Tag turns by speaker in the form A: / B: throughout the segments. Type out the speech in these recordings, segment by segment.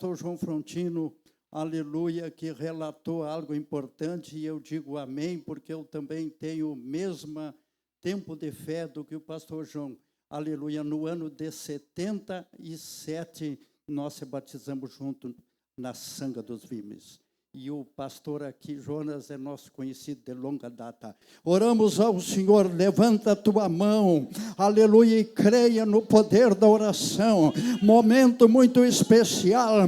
A: pastor João Frontino, aleluia, que relatou algo importante, e eu digo amém, porque eu também tenho o mesmo tempo de fé do que o pastor João. Aleluia, no ano de 77, nós se batizamos junto na Sanga dos Vimes. E o pastor aqui, Jonas, é nosso conhecido de longa data. Oramos ao Senhor, levanta a tua mão, aleluia, e creia no poder da oração. Momento muito especial,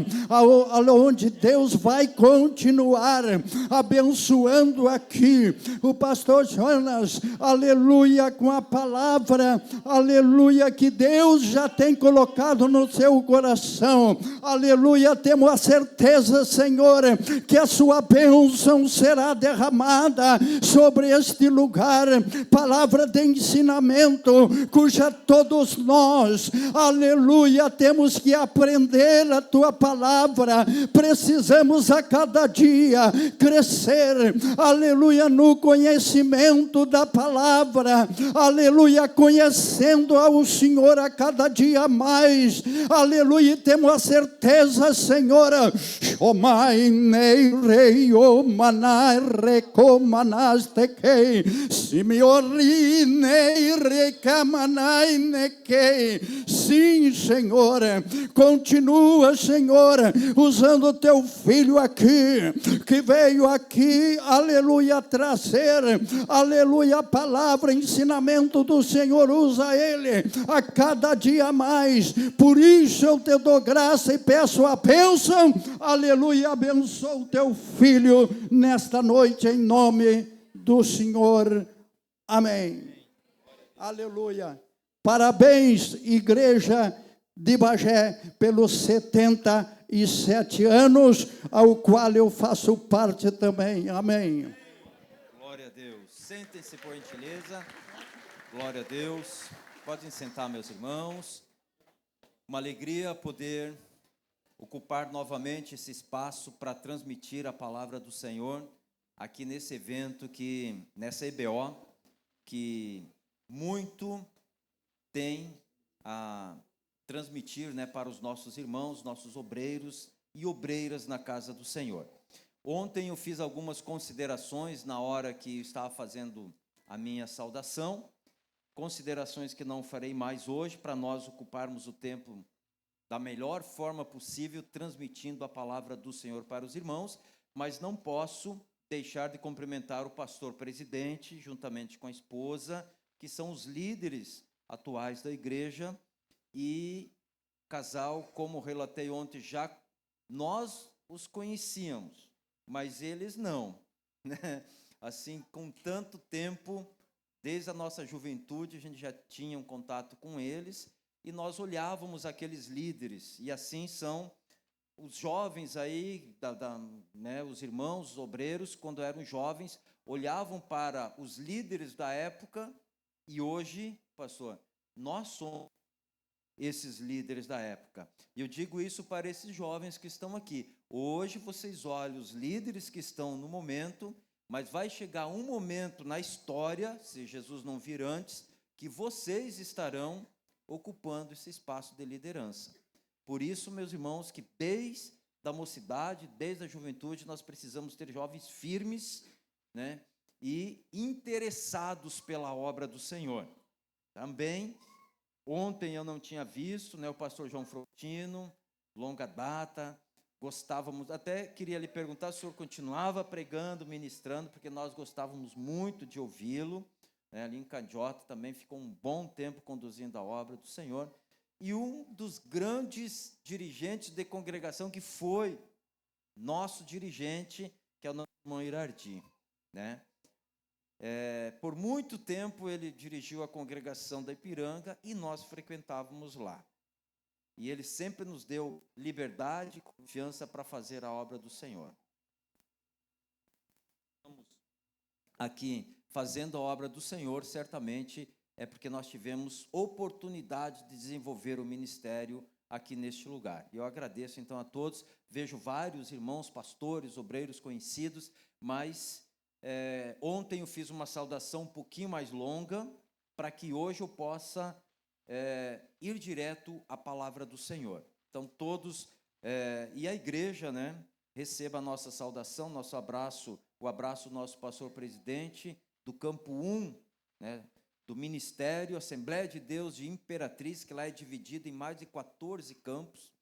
A: onde Deus vai continuar abençoando aqui o pastor Jonas, aleluia, com a palavra, aleluia, que Deus já tem colocado no seu coração. Aleluia, temos a certeza, Senhor, que a sua bênção será derramada sobre este lugar, palavra de ensinamento, cuja todos nós, aleluia, temos que aprender a tua palavra, precisamos a cada dia crescer, aleluia, no conhecimento da palavra, aleluia, conhecendo ao Senhor a cada dia mais, aleluia, e temos a certeza, Senhor, Shomai Nei Rei o Manai Recomanas Tekei Simiori Nei Recamanai Nekei. Sim, Senhor, continua, Senhor, usando o teu filho aqui, que veio aqui, aleluia, trazer, aleluia, a palavra, ensinamento do Senhor, usa ele a cada dia mais. Por isso eu te dou graça e peço a bênção, aleluia, abençoa o teu filho nesta noite, em nome do Senhor. Amém. Aleluia. Parabéns, igreja de Bagé, pelos 77 anos, ao qual eu faço parte também. Amém.
B: Glória a Deus. Sentem-se, por gentileza. Glória a Deus. Podem sentar, meus irmãos. Uma alegria poder ocupar novamente esse espaço para transmitir a palavra do Senhor aqui nesse evento, nessa EBO, que muito tem a transmitir, para os nossos irmãos, nossos obreiros e obreiras na casa do Senhor. Ontem eu fiz algumas considerações na hora que estava fazendo a minha saudação, considerações que não farei mais hoje, para nós ocuparmos o tempo da melhor forma possível, transmitindo a palavra do Senhor para os irmãos, mas não posso deixar de cumprimentar o pastor presidente, juntamente com a esposa, que são os líderes atuais da igreja, e casal, como relatei ontem, já nós os conhecíamos, mas eles não, né? Assim, com tanto tempo, desde a nossa juventude, a gente já tinha um contato com eles, e nós olhávamos aqueles líderes, e assim são os jovens aí, os irmãos, os obreiros, quando eram jovens, olhavam para os líderes da época, e hoje, pastor, nós somos esses líderes da época. E eu digo isso para esses jovens que estão aqui. Hoje vocês olham os líderes que estão no momento, mas vai chegar um momento na história, se Jesus não vir antes, que vocês estarão ocupando esse espaço de liderança. Por isso, meus irmãos, que desde a mocidade, desde a juventude, nós precisamos ter jovens firmes, e interessados pela obra do Senhor. Também, ontem eu não tinha visto, o pastor João Frontino, longa data, gostávamos, até queria lhe perguntar se o senhor continuava pregando, ministrando, porque nós gostávamos muito de ouvi-lo, ali em Candiota também ficou um bom tempo conduzindo a obra do Senhor, e um dos grandes dirigentes de congregação que foi nosso dirigente, que é o nosso irmão Irardi, por muito tempo ele dirigiu a congregação da Ipiranga e nós frequentávamos lá. E ele sempre nos deu liberdade e confiança para fazer a obra do Senhor. Estamos aqui fazendo a obra do Senhor, certamente é porque nós tivemos oportunidade de desenvolver o ministério aqui neste lugar. E eu agradeço então a todos, vejo vários irmãos, pastores, obreiros conhecidos, mas ontem eu fiz uma saudação um pouquinho mais longa, para que hoje eu possa ir direto à palavra do Senhor. Então todos E a igreja, né, receba a nossa saudação, nosso abraço, o abraço do nosso pastor presidente do Campo 1, né, do Ministério Assembleia de Deus de Imperatriz, que lá é dividido em mais de 14 campos,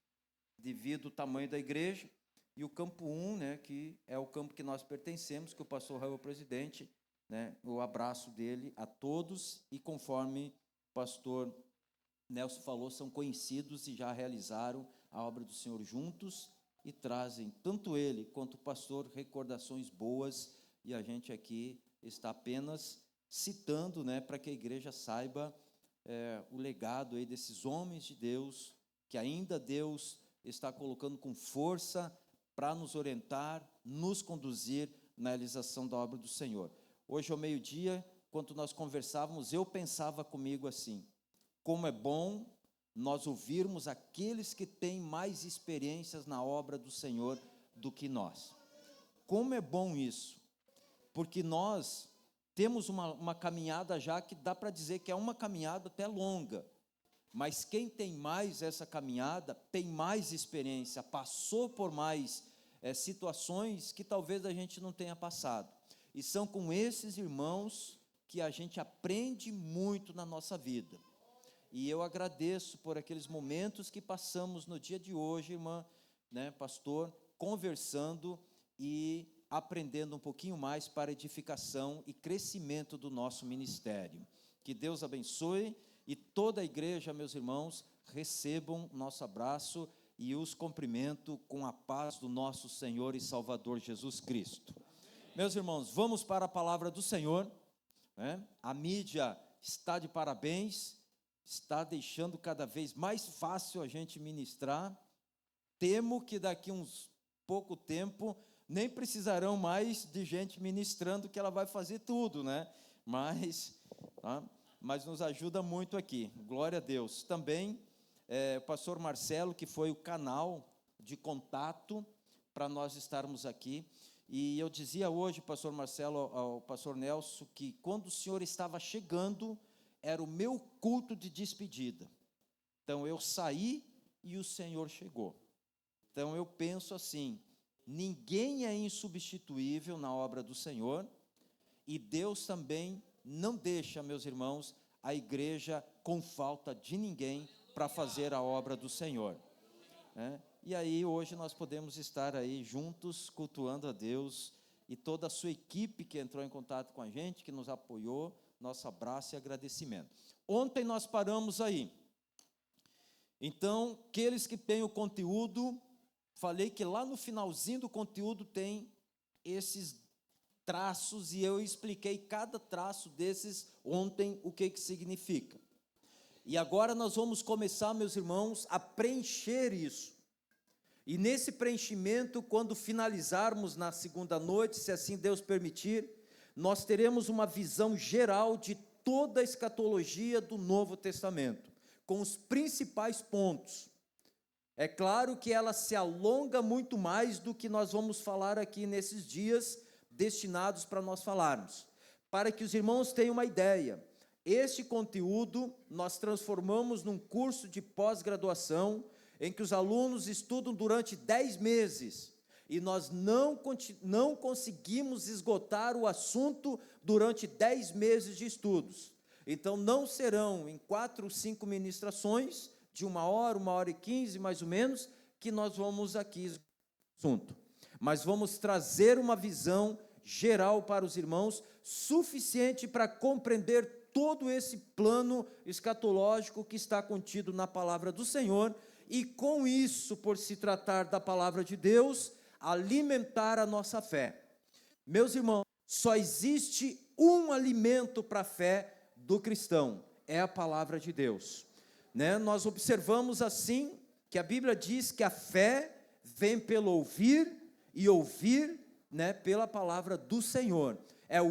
B: devido ao tamanho da igreja, e o Campo 1, né, que é o campo que nós pertencemos, que o pastor Raul é o presidente, né, o abraço dele a todos, e conforme o pastor Nelson falou, são conhecidos e já realizaram a obra do Senhor juntos, e trazem, tanto ele quanto o pastor, recordações boas, e a gente aqui está apenas citando, né, para que a igreja saiba o legado aí desses homens de Deus, que ainda Deus está colocando com força para nos orientar, nos conduzir na realização da obra do Senhor. Hoje ao meio-dia, quando nós conversávamos, eu pensava comigo assim: como é bom nós ouvirmos aqueles que têm mais experiências na obra do Senhor do que nós. Como é bom isso, porque nós temos uma caminhada já que dá para dizer que é uma caminhada até longa, mas quem tem mais essa caminhada tem mais experiência, passou por mais situações que talvez a gente não tenha passado, e são com esses irmãos que a gente aprende muito na nossa vida. E eu agradeço por aqueles momentos que passamos no dia de hoje, irmã, né, pastor, conversando e aprendendo um pouquinho mais para edificação e crescimento do nosso ministério. Que Deus abençoe, e toda a igreja, meus irmãos, recebam nosso abraço e os cumprimento com a paz do nosso Senhor e Salvador Jesus Cristo. Meus irmãos, vamos para a palavra do Senhor, né? A mídia está de parabéns, está deixando cada vez mais fácil a gente ministrar. Temo que daqui uns pouco tempo nem precisarão mais de gente ministrando, que ela vai fazer tudo, né? Mas nos ajuda muito aqui, glória a Deus. Também o pastor Marcelo, que foi o canal de contato para nós estarmos aqui. E eu dizia hoje, pastor Marcelo, ao pastor Nelson, que quando o senhor estava chegando, era o meu culto de despedida. Então eu saí e o Senhor chegou. Então eu penso assim: ninguém é insubstituível na obra do Senhor, e Deus também não deixa, meus irmãos, a igreja com falta de ninguém para fazer a obra do Senhor, né? E aí hoje nós podemos estar aí juntos cultuando a Deus, e toda a sua equipe que entrou em contato com a gente, que nos apoiou, nosso abraço e agradecimento. Ontem nós paramos aí. Então, aqueles que têm o conteúdo, falei que lá no finalzinho do conteúdo tem esses traços, e eu expliquei cada traço desses ontem, o que significa. E agora nós vamos começar, meus irmãos, a preencher isso. E nesse preenchimento, quando finalizarmos na segunda noite, se assim Deus permitir, nós teremos uma visão geral de toda a escatologia do Novo Testamento, com os principais pontos. É claro que ela se alonga muito mais do que nós vamos falar aqui nesses dias destinados para nós falarmos. Para que os irmãos tenham uma ideia, este conteúdo nós transformamos num curso de pós-graduação, em que os alunos estudam durante 10 meses, e nós não conseguimos esgotar o assunto durante 10 meses de estudos. Então, não serão em 4 ou 5 ministrações, de 1h, 1h15, mais ou menos, que nós vamos aqui esgotar o assunto. Mas vamos trazer uma visão geral para os irmãos, suficiente para compreender todo esse plano escatológico que está contido na palavra do Senhor, e com isso, por se tratar da palavra de Deus, alimentar a nossa fé. Meus irmãos, só existe um alimento para a fé do cristão, é a palavra de Deus, né? Nós observamos assim, que a Bíblia diz que a fé vem pelo ouvir, e ouvir, né, pela palavra do Senhor. É a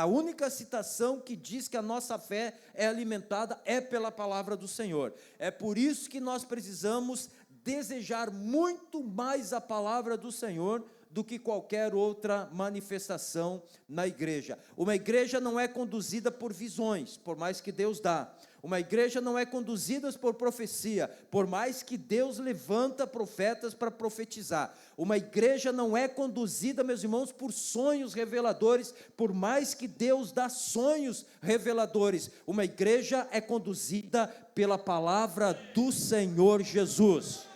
B: única citação que diz que a nossa fé é alimentada é pela palavra do Senhor. É por isso que nós precisamos desejar muito mais a palavra do Senhor do que qualquer outra manifestação na igreja. Uma igreja não é conduzida por visões, por mais que Deus dá. Uma igreja não é conduzida por profecia, por mais que Deus levanta profetas para profetizar. Uma igreja não é conduzida, meus irmãos, por sonhos reveladores, por mais que Deus dá sonhos reveladores. Uma igreja é conduzida pela palavra do Senhor Jesus.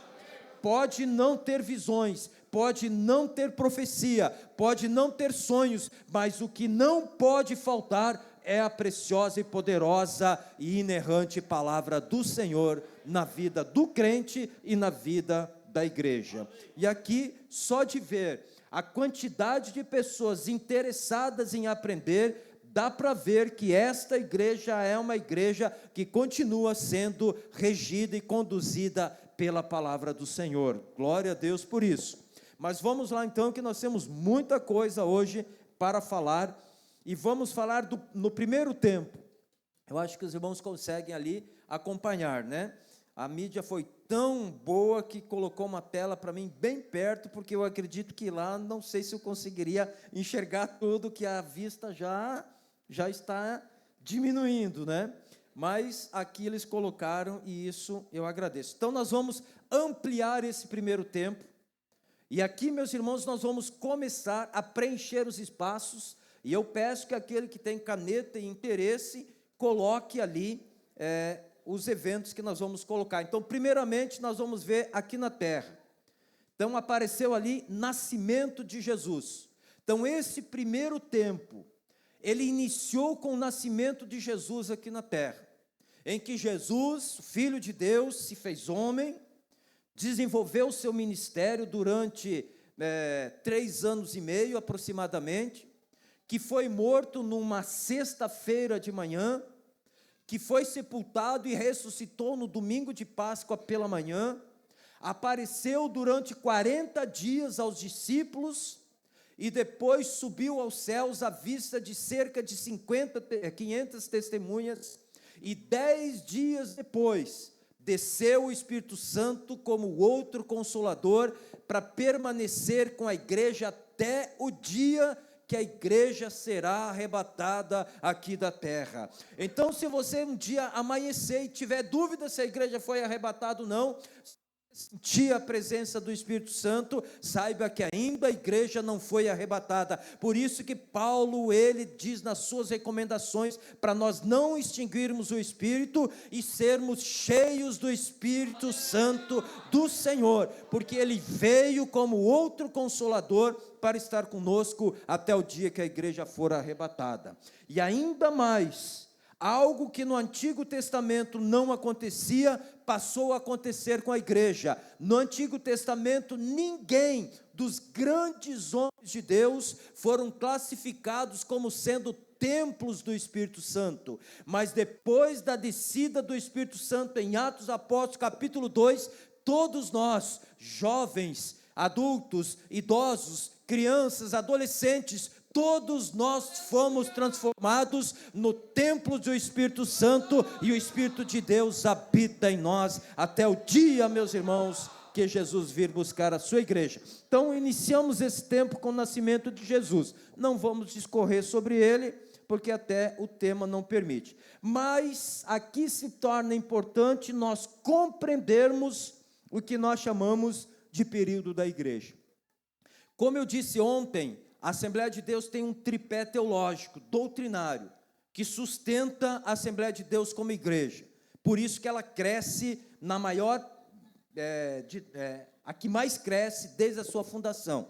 B: Pode não ter visões, pode não ter profecia, pode não ter sonhos, mas o que não pode faltar é a preciosa e poderosa e inerrante palavra do Senhor na vida do crente e na vida da igreja. E aqui, só de ver a quantidade de pessoas interessadas em aprender, dá para ver que esta igreja é uma igreja que continua sendo regida e conduzida pela palavra do Senhor. Glória a Deus por isso. Mas vamos lá então, que nós temos muita coisa hoje para falar. E vamos falar no primeiro tempo. Eu acho que os irmãos conseguem ali acompanhar, né? A mídia foi tão boa que colocou uma tela para mim bem perto, porque eu acredito que lá, não sei se eu conseguiria enxergar tudo, que a vista já está diminuindo, né? Mas aqui eles colocaram e isso eu agradeço. Então nós vamos ampliar esse primeiro tempo. E aqui, meus irmãos, nós vamos começar a preencher os espaços. E eu peço que aquele que tem caneta e interesse, coloque ali os eventos que nós vamos colocar. Então, primeiramente, nós vamos ver aqui na terra. Então, apareceu ali, nascimento de Jesus. Então, esse primeiro tempo, ele iniciou com o nascimento de Jesus aqui na terra, em que Jesus, Filho de Deus, se fez homem, desenvolveu o seu ministério durante 3 anos e meio, aproximadamente, que foi morto numa sexta-feira de manhã, que foi sepultado e ressuscitou no domingo de Páscoa pela manhã, apareceu durante 40 dias aos discípulos, e depois subiu aos céus à vista de cerca de 500 testemunhas, e 10 dias depois, desceu o Espírito Santo como outro Consolador, para permanecer com a igreja até o dia que a igreja será arrebatada aqui da terra. Então, se você um dia amanhecer e tiver dúvida se a igreja foi arrebatada ou não, sentir a presença do Espírito Santo, saiba que ainda a igreja não foi arrebatada. Por isso que Paulo, ele diz nas suas recomendações, para nós não extinguirmos o Espírito e sermos cheios do Espírito Santo do Senhor, porque ele veio como outro Consolador para estar conosco até o dia que a igreja for arrebatada. E ainda mais, algo que no Antigo Testamento não acontecia, passou a acontecer com a igreja. No Antigo Testamento, ninguém dos grandes homens de Deus foram classificados como sendo templos do Espírito Santo. Mas depois da descida do Espírito Santo em Atos Apóstolos, capítulo 2, todos nós, jovens, adultos, idosos, crianças, adolescentes, todos nós fomos transformados no templo do Espírito Santo, e o Espírito de Deus habita em nós até o dia, meus irmãos, que Jesus vir buscar a sua igreja. Então, iniciamos esse tempo com o nascimento de Jesus. Não vamos discorrer sobre ele, porque até o tema não permite. Mas aqui se torna importante nós compreendermos o que nós chamamos de período da igreja. Como eu disse ontem, a Assembleia de Deus tem um tripé teológico, doutrinário, que sustenta a Assembleia de Deus como igreja. Por isso que ela cresce na maior, a que mais cresce desde a sua fundação.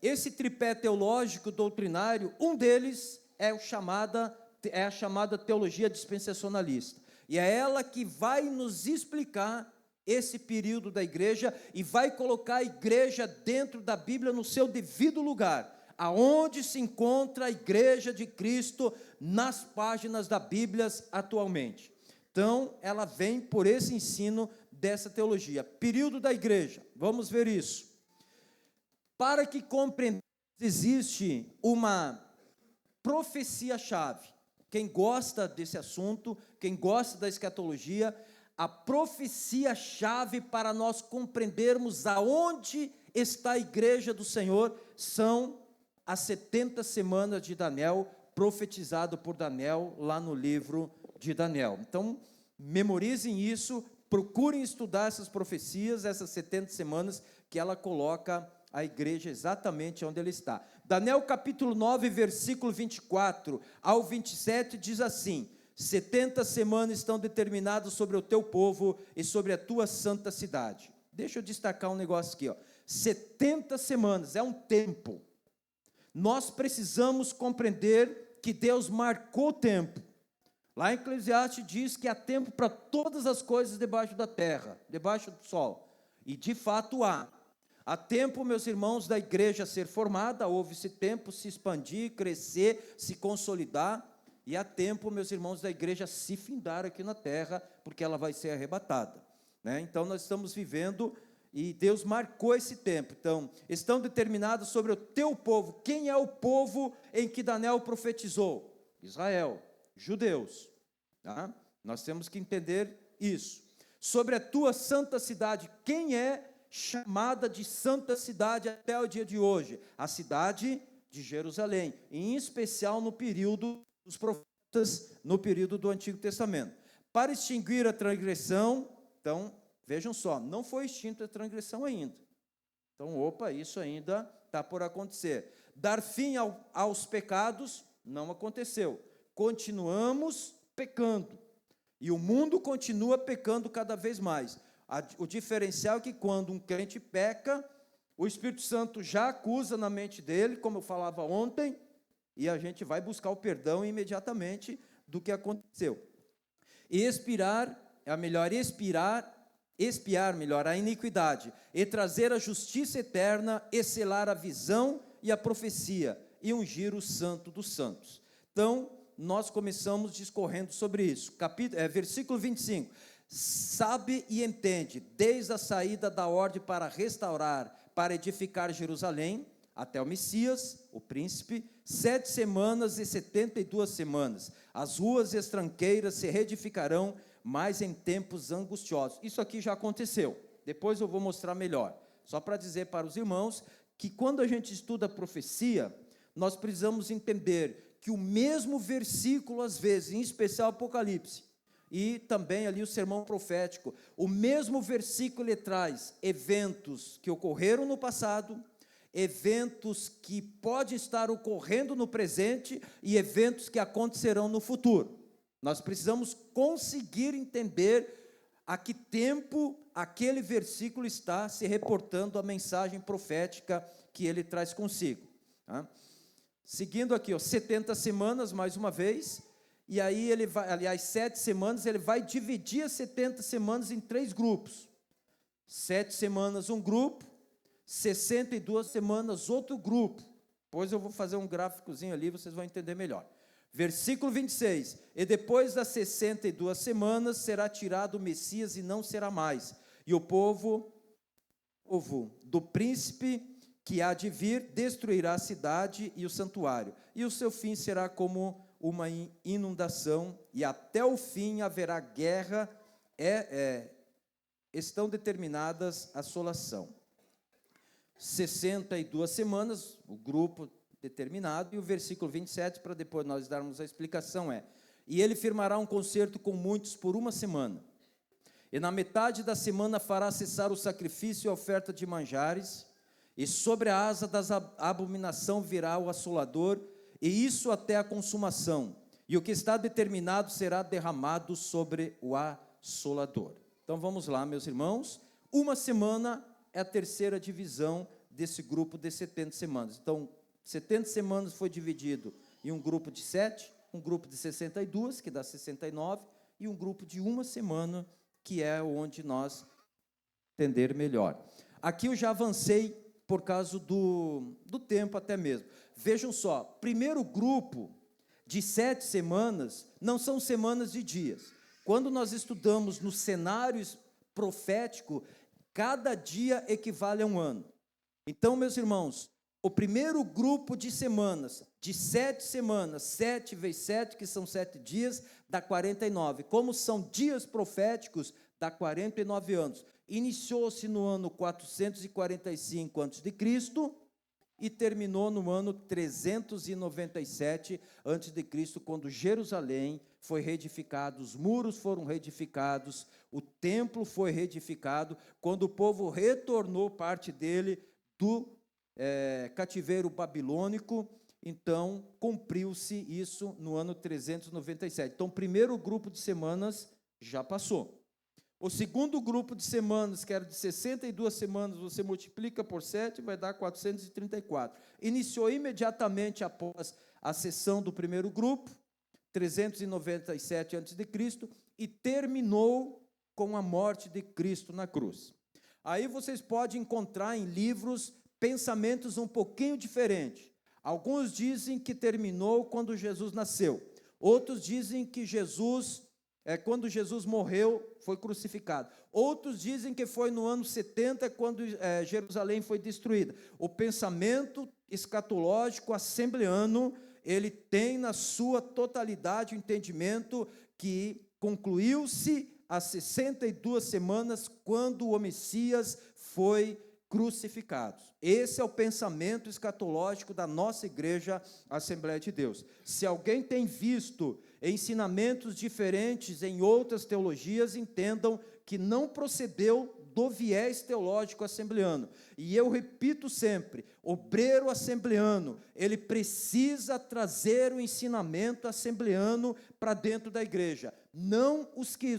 B: Esse tripé teológico doutrinário, um deles é a chamada teologia dispensacionalista. E é ela que vai nos explicar esse período da igreja e vai colocar a igreja dentro da Bíblia no seu devido lugar, aonde se encontra a igreja de Cristo nas páginas da Bíblia atualmente. Então, ela vem por esse ensino dessa teologia. Período da igreja, vamos ver isso. Para que compreendamos, existe uma profecia-chave. Quem gosta desse assunto, quem gosta da escatologia, a profecia-chave para nós compreendermos aonde está a igreja do Senhor, são as 70 semanas de Daniel, profetizado por Daniel lá no livro de Daniel. Então, memorizem isso, procurem estudar essas profecias, essas 70 semanas, que ela coloca a igreja exatamente onde ela está. Daniel capítulo 9, versículo 24 ao 27 diz assim: 70 semanas estão determinadas sobre o teu povo e sobre a tua santa cidade. Deixa eu destacar um negócio aqui, ó. 70 semanas é um tempo. Nós precisamos compreender que Deus marcou o tempo. Lá em Eclesiastes diz que há tempo para todas as coisas debaixo da terra, debaixo do sol. E de fato há. Há tempo, meus irmãos, da igreja ser formada, houve esse tempo se expandir, crescer, se consolidar. E há tempo, meus irmãos, da igreja se findar aqui na terra, porque ela vai ser arrebatada, né? Então, nós estamos vivendo, e Deus marcou esse tempo. Então, estão determinados sobre o teu povo. Quem é o povo em que Daniel profetizou? Israel, judeus, tá? Nós temos que entender isso. Sobre a tua santa cidade, quem é chamada de santa cidade até o dia de hoje? A cidade de Jerusalém, em especial no período dos profetas, no período do Antigo Testamento. Para extinguir a transgressão, então, vejam só, não foi extinta a transgressão ainda. Então, isso ainda está por acontecer. Dar fim aos pecados, não aconteceu. Continuamos pecando. E o mundo continua pecando cada vez mais. O diferencial é que quando um crente peca, o Espírito Santo já acusa na mente dele, como eu falava ontem, e a gente vai buscar o perdão imediatamente do que aconteceu. Espiar a iniquidade, e trazer a justiça eterna, e selar a visão e a profecia, e ungir o santo dos santos. Então, nós começamos discorrendo sobre isso. Versículo 25. Sabe e entende, desde a saída da ordem para restaurar, para edificar Jerusalém, até o Messias, o príncipe, 7 semanas e 72 semanas. As ruas e as tranqueiras se reedificarão, mas em tempos angustiosos. Isso aqui já aconteceu. Depois eu vou mostrar melhor. Só para dizer para os irmãos que quando a gente estuda a profecia, nós precisamos entender que o mesmo versículo, às vezes, em especial Apocalipse, e também ali o sermão profético, o mesmo versículo ele traz eventos que ocorreram no passado, eventos que podem estar ocorrendo no presente e eventos que acontecerão no futuro. Nós precisamos conseguir entender a que tempo aquele versículo está se reportando a mensagem profética que ele traz consigo, tá? Seguindo aqui, 70 semanas, mais uma vez, e aí ele vai, aliás, 7 semanas, ele vai dividir as 70 semanas em 3 grupos. 7 semanas um grupo, 62 semanas outro grupo. Depois eu vou fazer um gráficozinho ali, vocês vão entender melhor. Versículo 26, e depois das 62 semanas será tirado o Messias e não será mais, e o povo do príncipe que há de vir destruirá a cidade e o santuário, e o seu fim será como uma inundação, e até o fim haverá guerra, estão determinadas a assolação. 62 semanas, o grupo determinado, e o versículo 27, para depois nós darmos a explicação, e ele firmará um concerto com muitos por 1 semana, e na metade da semana fará cessar o sacrifício e a oferta de manjares, e sobre a asa da abominação virá o assolador, e isso até a consumação, e o que está determinado será derramado sobre o assolador. Então vamos lá, meus irmãos, 1 semana é a terceira divisão desse grupo de 70 semanas. Então, 70 semanas foi dividido em um grupo de 7, um grupo de 62, que dá 69, e um grupo de 1 semana, que é onde nós entender melhor. Aqui eu já avancei por causa do tempo até mesmo. Vejam só, primeiro grupo de 7 semanas, não são semanas de dias. Quando nós estudamos no cenário profético, cada dia equivale a um ano. Então, meus irmãos, o primeiro grupo de semanas, de 7 semanas, 7 vezes 7, que são 7 dias, dá 49. Como são dias proféticos, dá 49 anos. iniciou-se no ano 445 a.C. e terminou no ano 397 a.C., quando Jerusalém foi reedificado, os muros foram reedificados, o templo foi reedificado, quando o povo retornou parte dele do cativeiro babilônico. Então, cumpriu-se isso no ano 397. Então, o primeiro grupo de semanas já passou. O segundo grupo de semanas, que era de 62 semanas, você multiplica por 7, vai dar 434. Iniciou imediatamente após a sessão do primeiro grupo, 397 a.C., e terminou com a morte de Cristo na cruz. Aí vocês podem encontrar em livros pensamentos um pouquinho diferentes. Alguns dizem que terminou quando Jesus nasceu. Outros dizem que quando Jesus morreu, foi crucificado. Outros dizem que foi no ano 70, quando Jerusalém foi destruída. O pensamento escatológico assembleano, ele tem na sua totalidade o entendimento que concluiu-se as 62 semanas quando o Messias foi crucificado. Esse é o pensamento escatológico da nossa igreja Assembleia de Deus. Se alguém tem visto ensinamentos diferentes em outras teologias, entendam que não procedeu do viés teológico assembleano. E eu repito sempre, obreiro assembleano, ele precisa trazer o ensinamento assembleano para dentro da igreja, não os que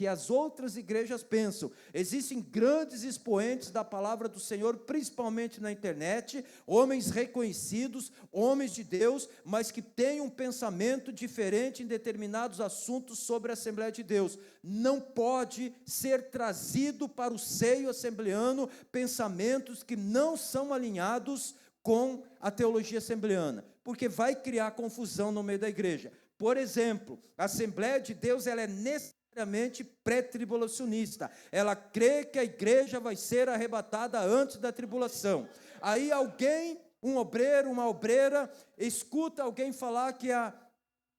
B: as outras igrejas pensam. Existem grandes expoentes da palavra do Senhor, principalmente na internet, homens reconhecidos, homens de Deus, mas que têm um pensamento diferente em determinados assuntos sobre a Assembleia de Deus. Não pode ser trazido para o seio assembleano pensamentos que não são alinhados com a teologia assembleana, porque vai criar confusão no meio da igreja. Por exemplo, a Assembleia de Deus, ela é necessariamente pré-tribulacionista. Ela crê que a igreja vai ser arrebatada antes da tribulação. Aí alguém, um obreiro, uma obreira, escuta alguém falar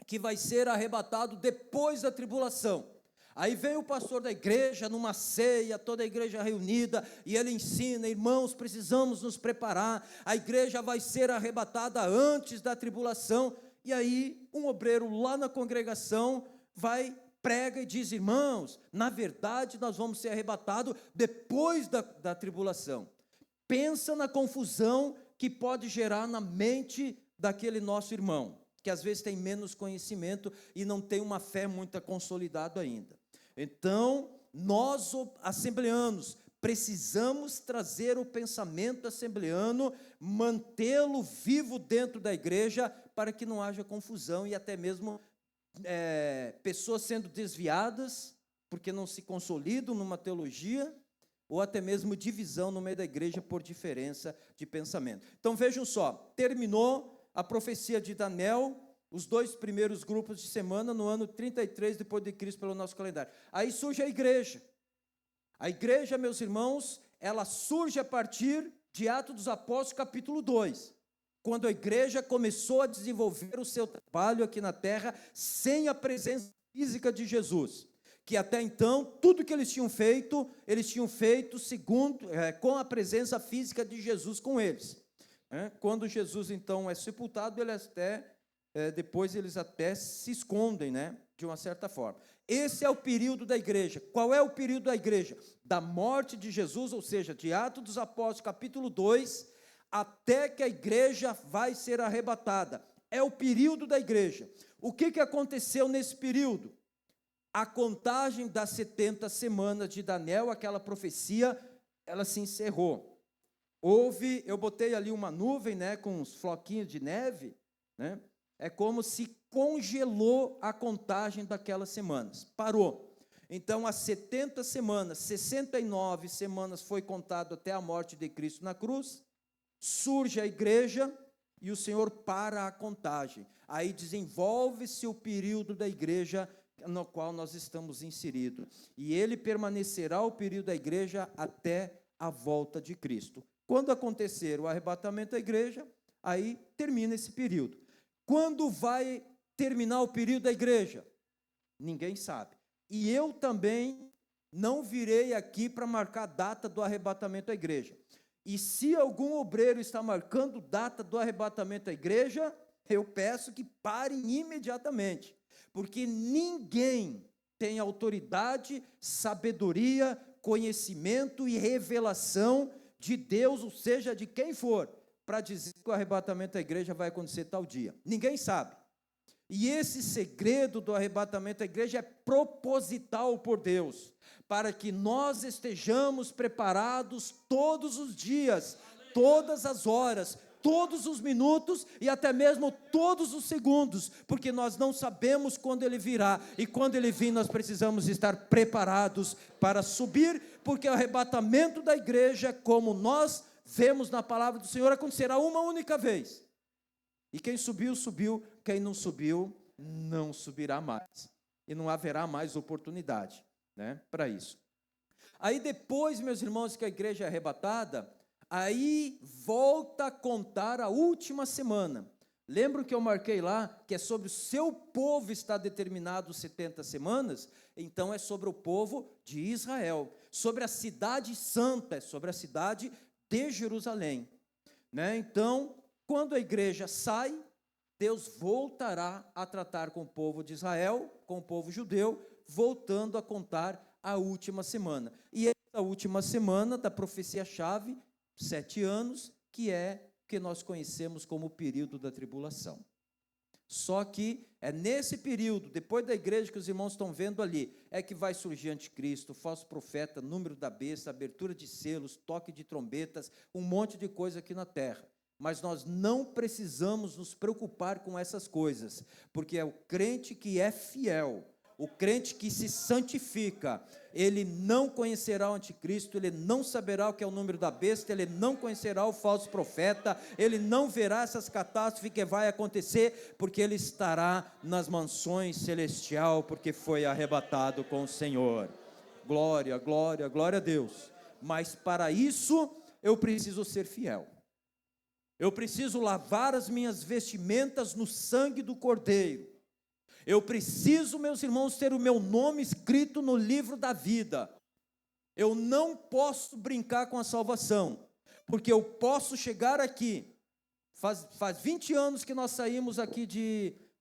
B: que vai ser arrebatado depois da tribulação. Aí vem o pastor da igreja, numa ceia, toda a igreja reunida, e ele ensina: irmãos, precisamos nos preparar, a igreja vai ser arrebatada antes da tribulação. E aí, um obreiro lá na congregação prega e diz: irmãos, na verdade nós vamos ser arrebatados depois da tribulação. Pensa na confusão que pode gerar na mente daquele nosso irmão, que às vezes tem menos conhecimento e não tem uma fé muito consolidada ainda. Então, nós, assembleanos, precisamos trazer o pensamento assembleano, mantê-lo vivo dentro da igreja, para que não haja confusão e até mesmo pessoas sendo desviadas, porque não se consolidam numa teologia, ou até mesmo divisão no meio da igreja por diferença de pensamento. Então vejam só, terminou a profecia de Daniel, os 2 primeiros grupos de semana, no ano 33 depois de Cristo, pelo nosso calendário. Aí surge a igreja. A igreja, meus irmãos, ela surge a partir de Atos dos Apóstolos, capítulo 2, quando a igreja começou a desenvolver o seu trabalho aqui na terra, sem a presença física de Jesus, que até então, tudo que eles tinham feito segundo, com a presença física de Jesus com eles. Quando Jesus, então, é sepultado, depois eles até se escondem, de uma certa forma. Esse é o período da igreja. Qual é o período da igreja? Da morte de Jesus, ou seja, de Atos dos Apóstolos, capítulo 2, até que a igreja vai ser arrebatada. É o período da igreja. O que aconteceu nesse período? A contagem das 70 semanas de Daniel, aquela profecia, ela se encerrou. Eu botei ali uma nuvem, com uns floquinhos de neve, é como se congelou a contagem daquelas semanas, parou. Então, as 70 semanas, 69 semanas foi contado até a morte de Cristo na cruz, surge a igreja e o Senhor para a contagem. Aí desenvolve-se o período da igreja no qual nós estamos inseridos. E ele permanecerá o período da igreja até a volta de Cristo. Quando acontecer o arrebatamento da igreja, aí termina esse período. Quando vai terminar o período da igreja? Ninguém sabe. E eu também não virei aqui para marcar a data do arrebatamento da igreja. E se algum obreiro está marcando data do arrebatamento da igreja, eu peço que parem imediatamente, porque ninguém tem autoridade, sabedoria, conhecimento e revelação de Deus, ou seja, de quem for, para dizer que o arrebatamento da igreja vai acontecer tal dia. Ninguém sabe. E esse segredo do arrebatamento da igreja é proposital por Deus, para que nós estejamos preparados todos os dias, todas as horas, todos os minutos e até mesmo todos os segundos, porque nós não sabemos quando ele virá, e quando ele vir nós precisamos estar preparados para subir, porque o arrebatamento da igreja, como nós vemos na palavra do Senhor, acontecerá uma única vez, e quem subiu, subiu, quem não subiu, não subirá mais, e não haverá mais oportunidade, né, para isso. Aí depois, meus irmãos, que a igreja é arrebatada, aí volta a contar a última semana. Lembra que eu marquei lá, que é sobre o seu povo está determinado 70 semanas? Então é sobre o povo de Israel, sobre a cidade santa, é sobre a cidade de Jerusalém, né? Então, quando a igreja sai, Deus voltará a tratar com o povo de Israel, com o povo judeu, voltando a contar a última semana. E essa última semana da profecia-chave, 7 anos, que é o que nós conhecemos como o período da tribulação. Só que é nesse período, depois da igreja que os irmãos estão vendo ali, é que vai surgir anticristo, falso profeta, número da besta, abertura de selos, toque de trombetas, um monte de coisa aqui na terra. Mas nós não precisamos nos preocupar com essas coisas, porque é o crente que é fiel, o crente que se santifica, ele não conhecerá o anticristo, ele não saberá o que é o número da besta, ele não conhecerá o falso profeta, ele não verá essas catástrofes que vai acontecer, porque ele estará nas mansões celestial, porque foi arrebatado com o Senhor. Glória, glória, glória a Deus. Mas para isso eu preciso ser fiel. Eu preciso lavar as minhas vestimentas no sangue do Cordeiro. Eu preciso, meus irmãos, ter o meu nome escrito no livro da vida. Eu não posso brincar com a salvação, porque eu posso chegar aqui, faz 20 anos que nós saímos aqui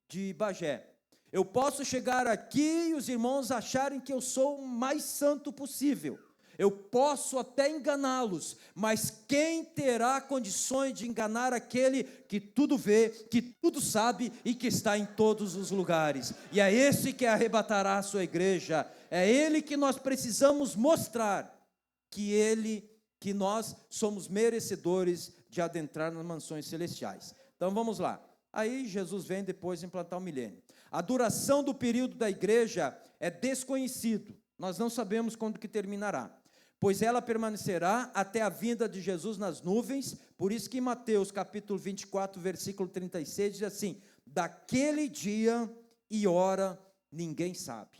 B: de Bagé. Eu posso chegar aqui e os irmãos acharem que eu sou o mais santo possível. Eu posso até enganá-los, mas quem terá condições de enganar aquele que tudo vê, que tudo sabe e que está em todos os lugares? E é esse que arrebatará a sua igreja, é ele que nós precisamos mostrar que nós somos merecedores de adentrar nas mansões celestiais. Então vamos lá. Aí Jesus vem depois implantar o milênio. A duração do período da igreja é desconhecido. Nós não sabemos quando que terminará, pois ela permanecerá até a vinda de Jesus nas nuvens. Por isso que em Mateus capítulo 24, versículo 36, diz assim: daquele dia e hora ninguém sabe.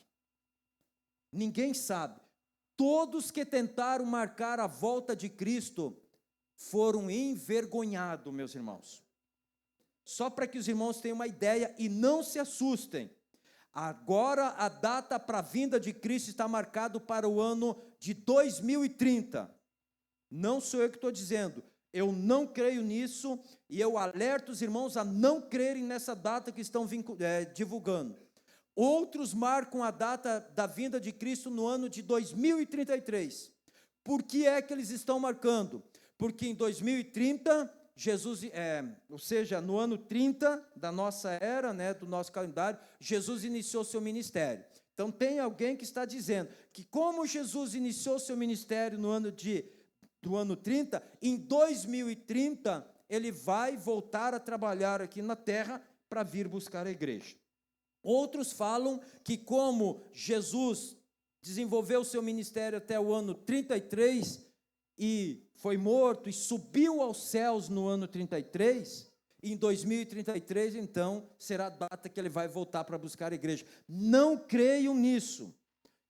B: Ninguém sabe. Todos que tentaram marcar a volta de Cristo foram envergonhados, meus irmãos. Só para que os irmãos tenham uma ideia e não se assustem. Agora a data para a vinda de Cristo está marcado para o ano de 2030. Não sou eu que estou dizendo, eu não creio nisso e eu alerto os irmãos a não crerem nessa data que estão divulgando. Outros marcam a data da vinda de Cristo no ano de 2033. Por que é que eles estão marcando? Porque em 2030... Jesus, ou seja, no ano 30 da nossa era, né, do nosso calendário, Jesus iniciou seu ministério. Então tem alguém que está dizendo que como Jesus iniciou seu ministério no ano do ano 30, em 2030 ele vai voltar a trabalhar aqui na terra para vir buscar a igreja. Outros falam que como Jesus desenvolveu seu ministério até o ano 33 e foi morto e subiu aos céus no ano 33, em 2033, então, será a data que ele vai voltar para buscar a igreja. Não creiam nisso.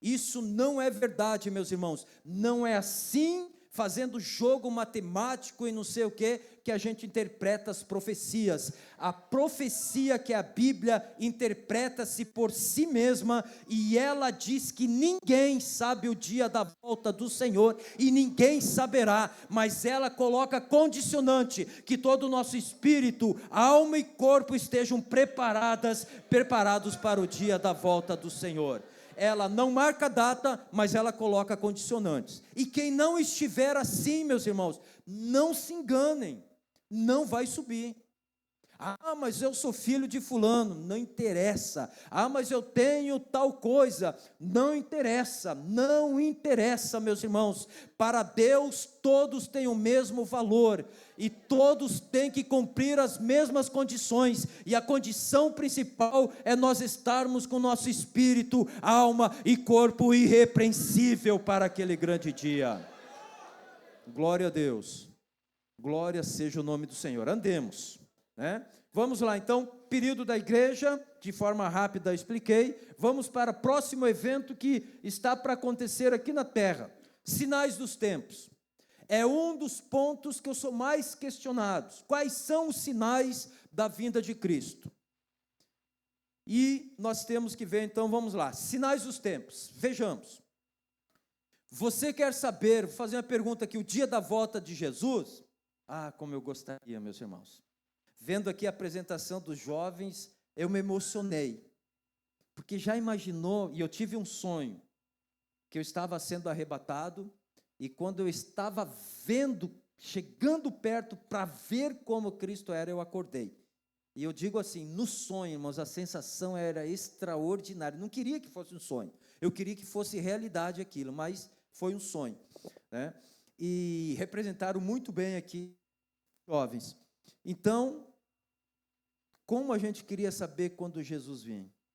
B: Isso não é verdade, meus irmãos. Não é assim, fazendo jogo matemático e não sei o que a gente interpreta as profecias. A profecia que a Bíblia interpreta-se por si mesma, e ela diz que ninguém sabe o dia da volta do Senhor, e ninguém saberá, mas ela coloca condicionante, que todo o nosso espírito, alma e corpo estejam preparados para o dia da volta do Senhor. Ela não marca data, mas ela coloca condicionantes. E quem não estiver assim, meus irmãos, não se enganem, não vai subir. Ah, mas eu sou filho de fulano, não interessa. Ah, mas eu tenho tal coisa, não interessa, meus irmãos. Para Deus todos têm o mesmo valor, e todos têm que cumprir as mesmas condições, e a condição principal é nós estarmos com nosso espírito, alma e corpo irrepreensível para aquele grande dia. Glória a Deus, glória seja o nome do Senhor. Andemos, né? Vamos lá então, período da igreja, de forma rápida expliquei. Vamos para o próximo evento que está para acontecer aqui na terra, sinais dos tempos. É um dos pontos que eu sou mais questionado. Quais são os sinais da vinda de Cristo? E nós temos que ver então, vamos lá, sinais dos tempos. Vejamos. Você quer saber, vou fazer uma pergunta aqui, o dia da volta de Jesus? Ah, como eu gostaria, meus irmãos. Vendo aqui a apresentação dos jovens, eu me emocionei, porque já imaginou, e eu tive um sonho, que eu estava sendo arrebatado, e quando eu estava vendo, chegando perto para ver como Cristo era, eu acordei. E eu digo assim, no sonho, irmãos, a sensação era extraordinária. Não queria que fosse um sonho, eu queria que fosse realidade aquilo, mas foi um sonho, né? E representaram muito bem aqui, jovens. Então, como a gente queria saber quando Jesus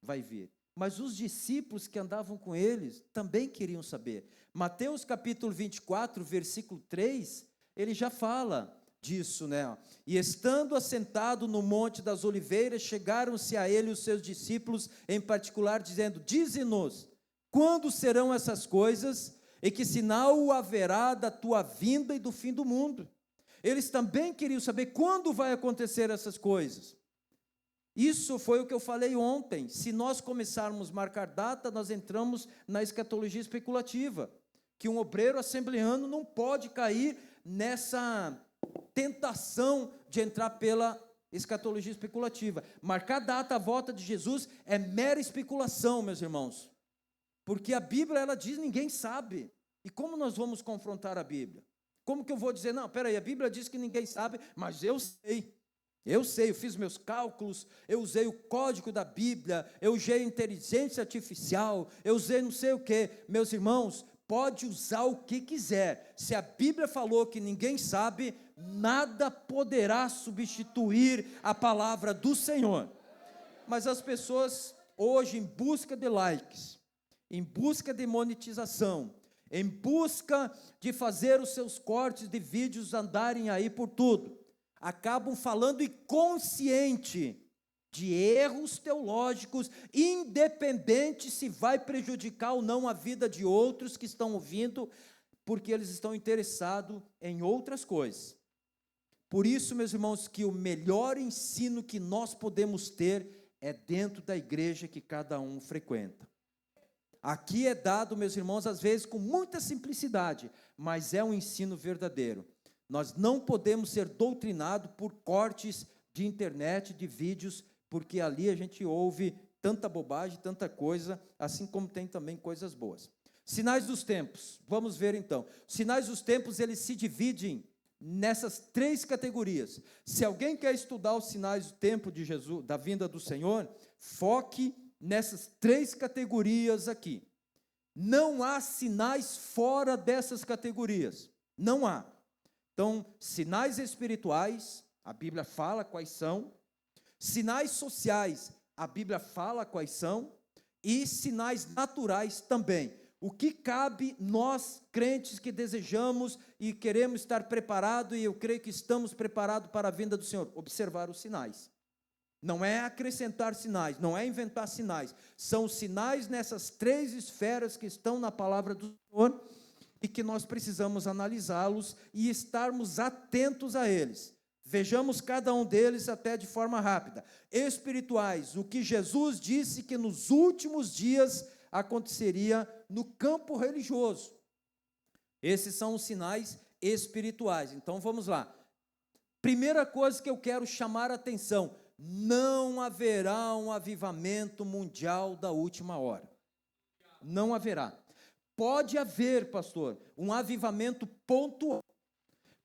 B: vai vir, mas os discípulos que andavam com eles também queriam saber. Mateus capítulo 24, versículo 3, ele já fala disso, né? E estando assentado no Monte das Oliveiras, chegaram-se a ele os seus discípulos, em particular, dizendo: dize-nos, quando serão essas coisas, e que sinal haverá da tua vinda e do fim do mundo? Eles também queriam saber quando vai acontecer essas coisas. Isso foi o que eu falei ontem. Se nós começarmos a marcar data, nós entramos na escatologia especulativa, que um obreiro assembleano não pode cair nessa tentação de entrar pela escatologia especulativa. Marcar data, a volta de Jesus, é mera especulação, meus irmãos, porque a Bíblia, ela diz, ninguém sabe. E como nós vamos confrontar a Bíblia? Como que eu vou dizer, não, peraí, a Bíblia diz que ninguém sabe, mas eu sei, eu fiz meus cálculos, eu usei o código da Bíblia, eu usei inteligência artificial, eu usei não sei o que. Meus irmãos, pode usar o que quiser, se a Bíblia falou que ninguém sabe, nada poderá substituir a palavra do Senhor. Mas as pessoas hoje, em busca de likes, em busca de monetização, em busca de fazer os seus cortes de vídeos andarem aí por tudo, acabam falando inconsciente de erros teológicos, independente se vai prejudicar ou não a vida de outros que estão ouvindo, porque eles estão interessados em outras coisas. Por isso, meus irmãos, que o melhor ensino que nós podemos ter é dentro da igreja que cada um frequenta. Aqui é dado, meus irmãos, às vezes com muita simplicidade, mas é um ensino verdadeiro. Nós não podemos ser doutrinados por cortes de internet, de vídeos, porque ali a gente ouve tanta bobagem, tanta coisa, assim como tem também coisas boas. Sinais dos tempos, vamos ver então. Sinais dos tempos, eles se dividem nessas três categorias. Se alguém quer estudar os sinais do tempo de Jesus, da vinda do Senhor, foque nessas três categorias aqui. Não há sinais fora dessas categorias, não há. Então, sinais espirituais, a Bíblia fala quais são. Sinais sociais, a Bíblia fala quais são. E sinais naturais também. O que cabe nós, crentes que desejamos e queremos estar preparados, e eu creio que estamos preparados para a vinda do Senhor, observar os sinais. Não é acrescentar sinais, não é inventar sinais. São sinais nessas três esferas que estão na palavra do Senhor.
C: e que nós precisamos analisá-los e estarmos atentos a eles. Vejamos cada um deles até de forma rápida. Espirituais, o que Jesus disse que nos últimos dias aconteceria no campo religioso. Esses são os sinais espirituais. Então vamos lá. Primeira coisa que eu quero chamar a atenção: não haverá um avivamento mundial da última hora. Não haverá. Pode haver, pastor, um avivamento pontual.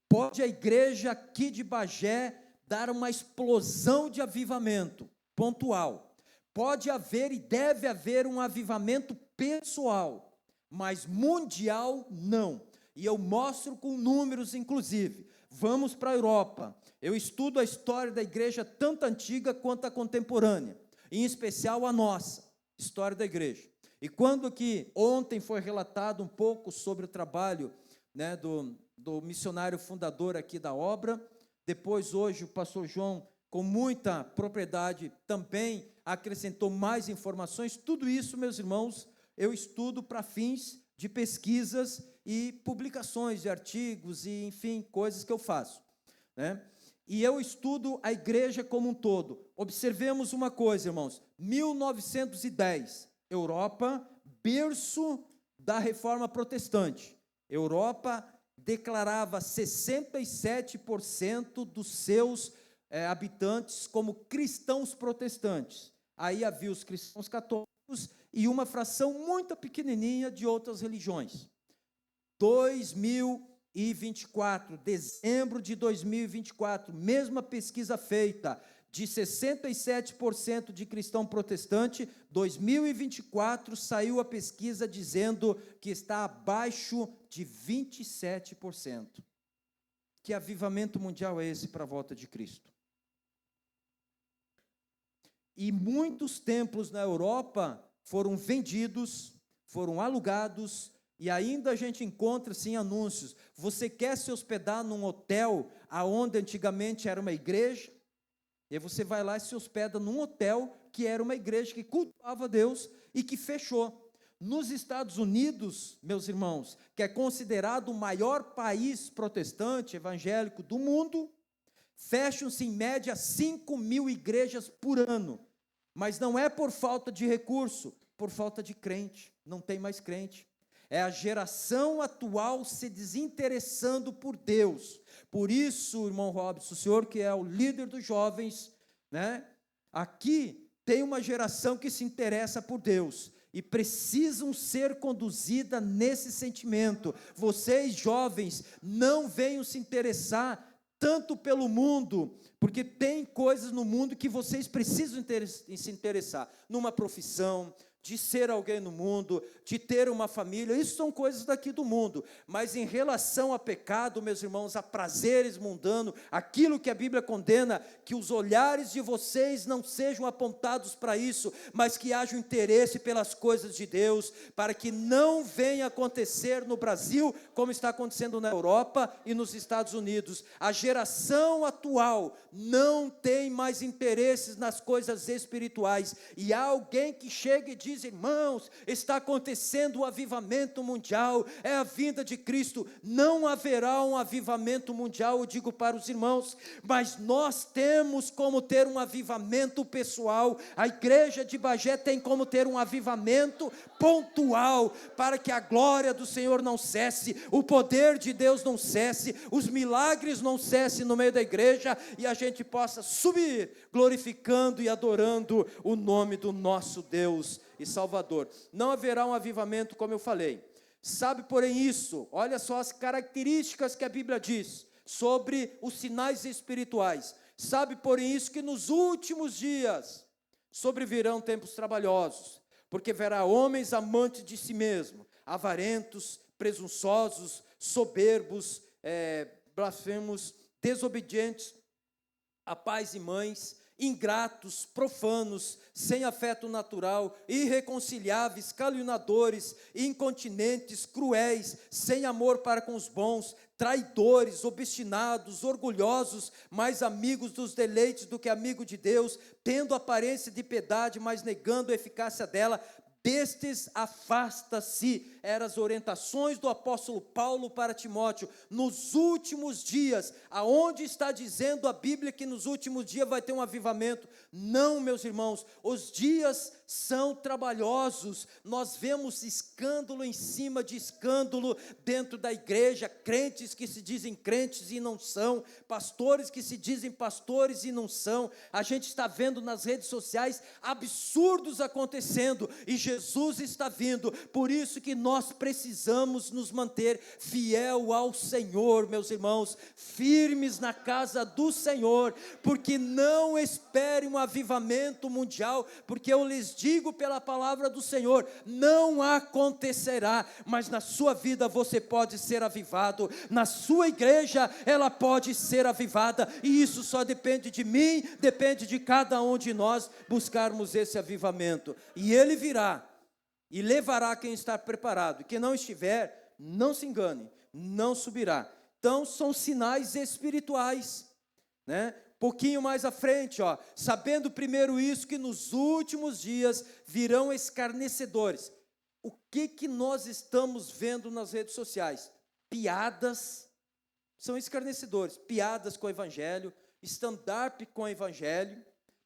C: Pode a igreja aqui de Bagé dar uma explosão de avivamento pontual. Pode haver e deve haver um avivamento pessoal, mas mundial não. E eu mostro com números, inclusive. Vamos para a Europa. Eu estudo a história da igreja, tanto antiga quanto a contemporânea, em especial a nossa, história da igreja. E quando que ontem foi relatado um pouco sobre o trabalho, né, do missionário fundador aqui da obra, depois hoje o pastor João, com muita propriedade, também acrescentou mais informações. Tudo isso, meus irmãos, eu estudo para fins de pesquisas e publicações de artigos e, enfim, coisas que eu faço, né? E eu estudo a igreja como um todo. Observemos uma coisa, irmãos: 1910, Europa, berço da reforma protestante. Europa declarava 67% dos seus habitantes como cristãos protestantes. Aí havia os cristãos católicos e uma fração muito pequenininha de outras religiões. 2024, dezembro de 2024, mesma pesquisa feita, de 67% de cristão protestante, 2024 saiu a pesquisa dizendo que está abaixo de 27%. Que avivamento mundial é esse para a volta de Cristo? E muitos templos na Europa foram vendidos, foram alugados, e ainda a gente encontra, sim, anúncios. Você quer se hospedar num hotel aonde antigamente era uma igreja? E aí você vai lá e se hospeda num hotel que era uma igreja que cultuava Deus e que fechou. Nos Estados Unidos, meus irmãos, que é considerado o maior país protestante evangélico do mundo, fecham-se em média 5.000 igrejas por ano. Mas não é por falta de recurso, por falta de crente. Não tem mais crente. É a geração atual se desinteressando por Deus. Por isso, irmão Robson, o senhor que é o líder dos jovens, né? Aqui tem uma geração que se interessa por Deus e precisam ser conduzida nesse sentimento. Vocês, jovens, não venham se interessar tanto pelo mundo, porque tem coisas no mundo que vocês precisam se interessar, numa profissão, de ser alguém no mundo, de ter uma família. Isso são coisas daqui do mundo, mas em relação a pecado, meus irmãos, a prazeres mundanos, aquilo que a Bíblia condena, que os olhares de vocês não sejam apontados para isso, mas que haja um interesse pelas coisas de Deus, para que não venha acontecer no Brasil, como está acontecendo na Europa e nos Estados Unidos. A geração atual não tem mais interesses nas coisas espirituais, e há alguém que chega e diz: irmãos, está acontecendo um avivamento mundial, é a vinda de Cristo. Não haverá um avivamento mundial, eu digo para os irmãos, mas nós temos como ter um avivamento pessoal. A igreja de Bagé tem como ter um avivamento pontual, para que a glória do Senhor não cesse, o poder de Deus não cesse, os milagres não cessem no meio da igreja, e a gente possa subir, glorificando e adorando o nome do nosso Deus e Salvador. Não haverá um avivamento, como eu falei. Sabe, porém, isso, olha só as características que a Bíblia diz sobre os sinais espirituais. Sabe, porém, isso, que nos últimos dias sobrevirão tempos trabalhosos, porque verá homens amantes de si mesmo, avarentos, presunçosos, soberbos, blasfemos, desobedientes a pais e mães, ingratos, profanos, sem afeto natural, irreconciliáveis, caluniadores, incontinentes, cruéis, sem amor para com os bons, traidores, obstinados, orgulhosos, mais amigos dos deleites do que amigo de Deus, tendo aparência de piedade, mas negando a eficácia dela. destes afasta-se. Eram as orientações do apóstolo Paulo para Timóteo. Nos últimos dias, aonde está dizendo a Bíblia que nos últimos dias vai ter um avivamento? Não, meus irmãos, os dias são trabalhosos. Nós vemos escândalo em cima de escândalo dentro da igreja, crentes que se dizem crentes e não são, pastores que se dizem pastores e não são. A gente está vendo nas redes sociais absurdos acontecendo, e Jesus está vindo. Por isso que nós precisamos nos manter fiel ao Senhor, meus irmãos, firmes na casa do Senhor, porque não espere um avivamento mundial, porque eu lhes digo pela palavra do Senhor, não acontecerá, mas na sua vida você pode ser avivado, na sua igreja ela pode ser avivada, e isso só depende de mim, depende de cada um de nós buscarmos esse avivamento, e ele virá, e levará quem está preparado, e quem não estiver, não se engane, não subirá. Então são sinais espirituais, né? Pouquinho mais à frente, ó, sabendo primeiro isso, que nos últimos dias virão escarnecedores. O que nós estamos vendo nas redes sociais? Piadas, são escarnecedores, piadas com o evangelho, stand-up com o evangelho,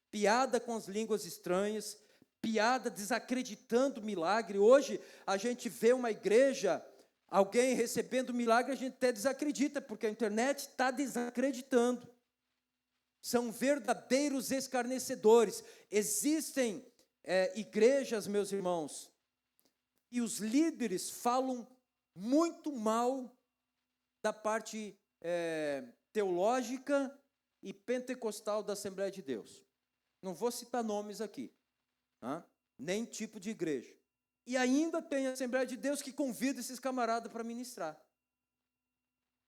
C: piada com as línguas estranhas, piada desacreditando milagre. Hoje a gente vê uma igreja, alguém recebendo milagre, a gente até desacredita, porque a internet está desacreditando. São verdadeiros escarnecedores. Existem igrejas, meus irmãos, e os líderes falam muito mal da parte teológica e pentecostal da Assembleia de Deus. Não vou citar nomes aqui, tá? Nem tipo de igreja. E ainda tem a Assembleia de Deus que convida esses camaradas para ministrar.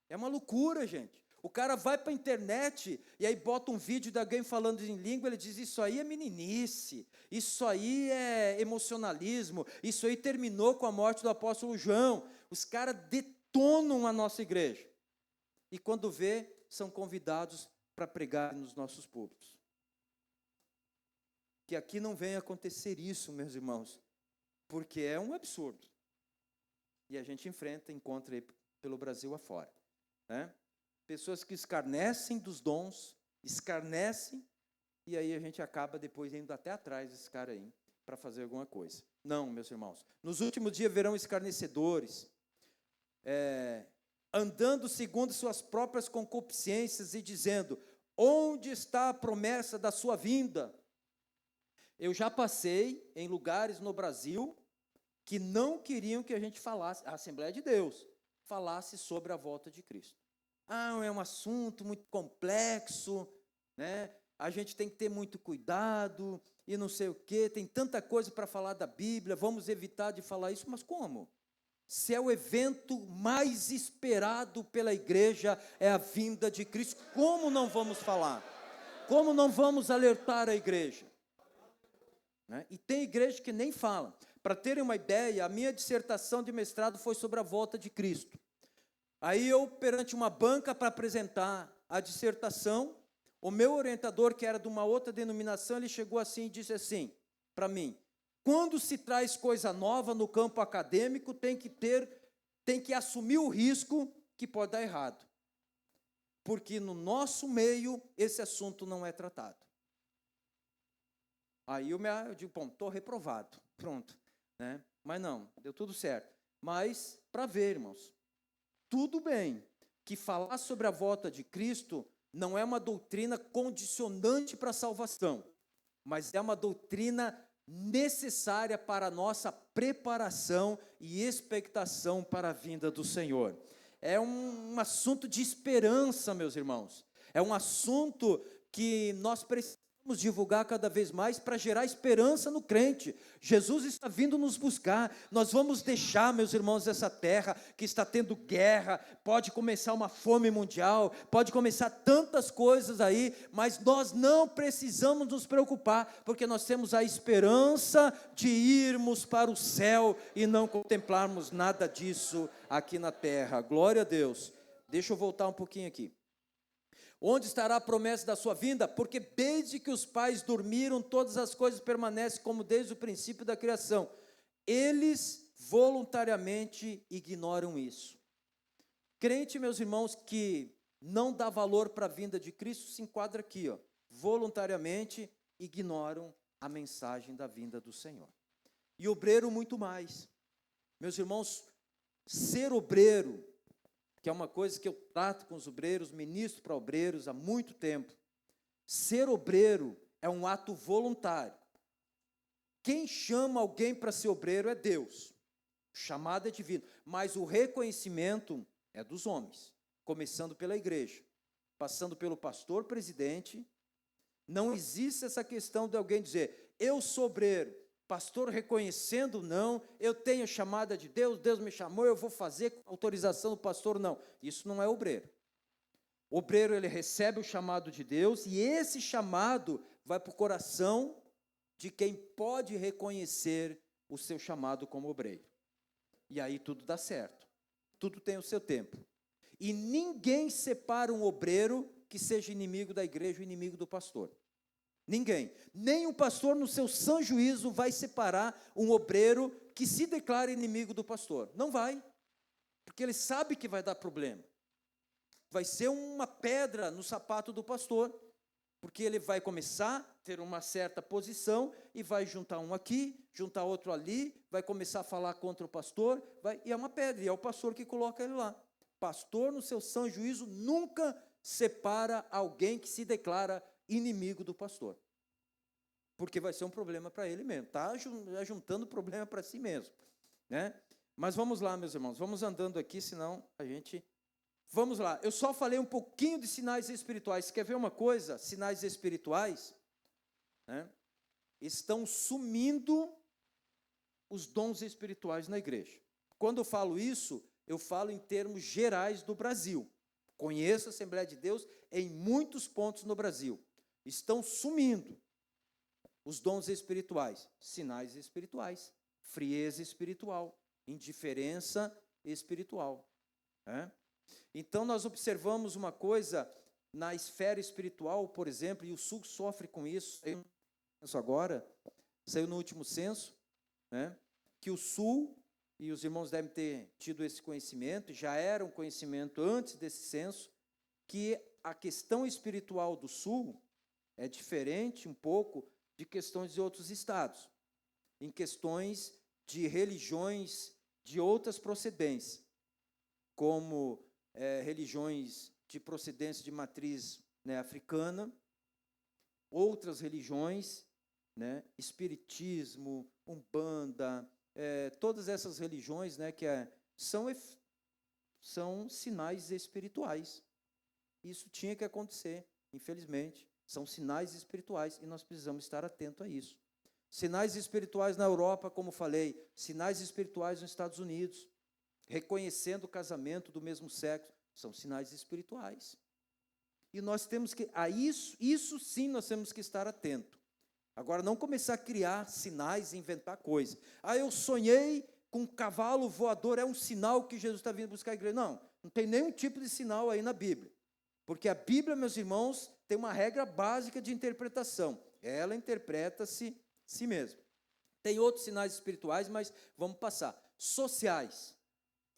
C: É uma loucura, gente. O cara vai para a internet e aí bota um vídeo de alguém falando em língua, ele diz, isso aí é meninice, isso aí é emocionalismo, isso aí terminou com a morte do apóstolo João. Os caras detonam a nossa igreja. E quando vê, são convidados para pregar nos nossos púlpitos. Que aqui não venha acontecer isso, meus irmãos, porque é um absurdo. E a gente encontra aí pelo Brasil afora, né? Pessoas que escarnecem dos dons, escarnecem, e aí a gente acaba depois indo até atrás desse cara aí, para fazer alguma coisa. Não, meus irmãos, nos últimos dias verão escarnecedores, andando segundo suas próprias concupiscências e dizendo, onde está a promessa da sua vinda? Eu já passei em lugares no Brasil que não queriam que a gente falasse, a Assembleia de Deus, falasse sobre a volta de Cristo. É um assunto muito complexo, né? A gente tem que ter muito cuidado, e não sei o quê, tem tanta coisa para falar da Bíblia, vamos evitar de falar isso, mas como? Se é o evento mais esperado pela igreja, é a vinda de Cristo, como não vamos falar? Como não vamos alertar a igreja? Né? E tem igreja que nem fala. Para terem uma ideia, a minha dissertação de mestrado foi sobre a volta de Cristo. Aí eu, perante uma banca para apresentar a dissertação, o meu orientador, que era de uma outra denominação, ele chegou assim e disse assim para mim, quando se traz coisa nova no campo acadêmico, tem que assumir o risco que pode dar errado. Porque no nosso meio, esse assunto não é tratado. Aí eu digo, bom, estou reprovado, pronto. Né? Mas não, deu tudo certo. Mas, para ver, irmãos, tudo bem que falar sobre a volta de Cristo não é uma doutrina condicionante para a salvação, mas é uma doutrina necessária para a nossa preparação e expectação para a vinda do Senhor. É um assunto de esperança, meus irmãos. É um assunto que nós precisamos divulgar cada vez mais para gerar esperança no crente. Jesus está vindo nos buscar. Nós vamos deixar, meus irmãos, essa terra que está tendo guerra, pode começar uma fome mundial, pode começar tantas coisas aí, mas nós não precisamos nos preocupar, porque nós temos a esperança de irmos para o céu e não contemplarmos nada disso aqui na terra. Glória a Deus. Deixa eu voltar um pouquinho aqui. Onde estará a promessa da sua vinda? Porque desde que os pais dormiram, todas as coisas permanecem como desde o princípio da criação. eles voluntariamente ignoram isso. Crente, meus irmãos, que não dá valor para a vinda de Cristo, se enquadra aqui, ó, voluntariamente ignoram a mensagem da vinda do Senhor. E obreiro muito mais. Meus irmãos, ser obreiro, que é uma coisa que eu trato com os obreiros, ministro para obreiros há muito tempo. Ser obreiro é um ato voluntário. Quem chama alguém para ser obreiro é Deus. O chamado é divino, mas o reconhecimento é dos homens, começando pela igreja, passando pelo pastor presidente. Não existe essa questão de alguém dizer, eu sou obreiro, pastor reconhecendo, não, eu tenho chamada de Deus, Deus me chamou, eu vou fazer com autorização do pastor, não. Isso não é obreiro. O obreiro, ele recebe o chamado de Deus, e esse chamado vai para o coração de quem pode reconhecer o seu chamado como obreiro. E aí tudo dá certo. Tudo tem o seu tempo. E ninguém separa um obreiro que seja inimigo da igreja ou inimigo do pastor. Ninguém. Nem um pastor no seu sã juízo vai separar um obreiro que se declara inimigo do pastor. Não vai. Porque ele sabe que vai dar problema. Vai ser uma pedra no sapato do pastor. Porque ele vai começar a ter uma certa posição e vai juntar um aqui, juntar outro ali, vai começar a falar contra o pastor, e é uma pedra, e é o pastor que coloca ele lá. Pastor, no seu sã juízo, nunca separa alguém que se declara inimigo do pastor. Porque vai ser um problema para ele mesmo. Está juntando problema para si mesmo. Né? Mas vamos lá, meus irmãos, vamos andando aqui, senão a gente... Vamos lá, eu só falei um pouquinho de sinais espirituais. Quer ver uma coisa? Sinais espirituais, né, estão sumindo os dons espirituais na igreja. Quando eu falo isso, eu falo em termos gerais do Brasil. Conheço a Assembleia de Deus em muitos pontos no Brasil. Estão sumindo os dons espirituais, sinais espirituais, frieza espiritual, indiferença espiritual. Né? Então, nós observamos uma coisa na esfera espiritual, por exemplo, e o Sul sofre com isso, saiu no último censo, né, que o Sul, e os irmãos devem ter tido esse conhecimento, já era um conhecimento antes desse censo, que a questão espiritual do Sul é diferente um pouco de questões de outros estados, em questões de religiões de outras procedências, como religiões de procedência de matriz, né, africana, outras religiões, né, espiritismo, umbanda, todas essas religiões, né, que são sinais espirituais. Isso tinha que acontecer, infelizmente, são sinais espirituais e nós precisamos estar atentos a isso. Sinais espirituais na Europa, como falei, sinais espirituais nos Estados Unidos, reconhecendo o casamento do mesmo sexo, são sinais espirituais. E nós temos que, isso sim nós temos que estar atento. Agora, não começar a criar sinais e inventar coisas. Eu sonhei com um cavalo voador, é um sinal que Jesus está vindo buscar a igreja. Não tem nenhum tipo de sinal aí na Bíblia. Porque a Bíblia, meus irmãos, tem uma regra básica de interpretação. Ela interpreta-se si mesma. Tem outros sinais espirituais, mas vamos passar. Sociais.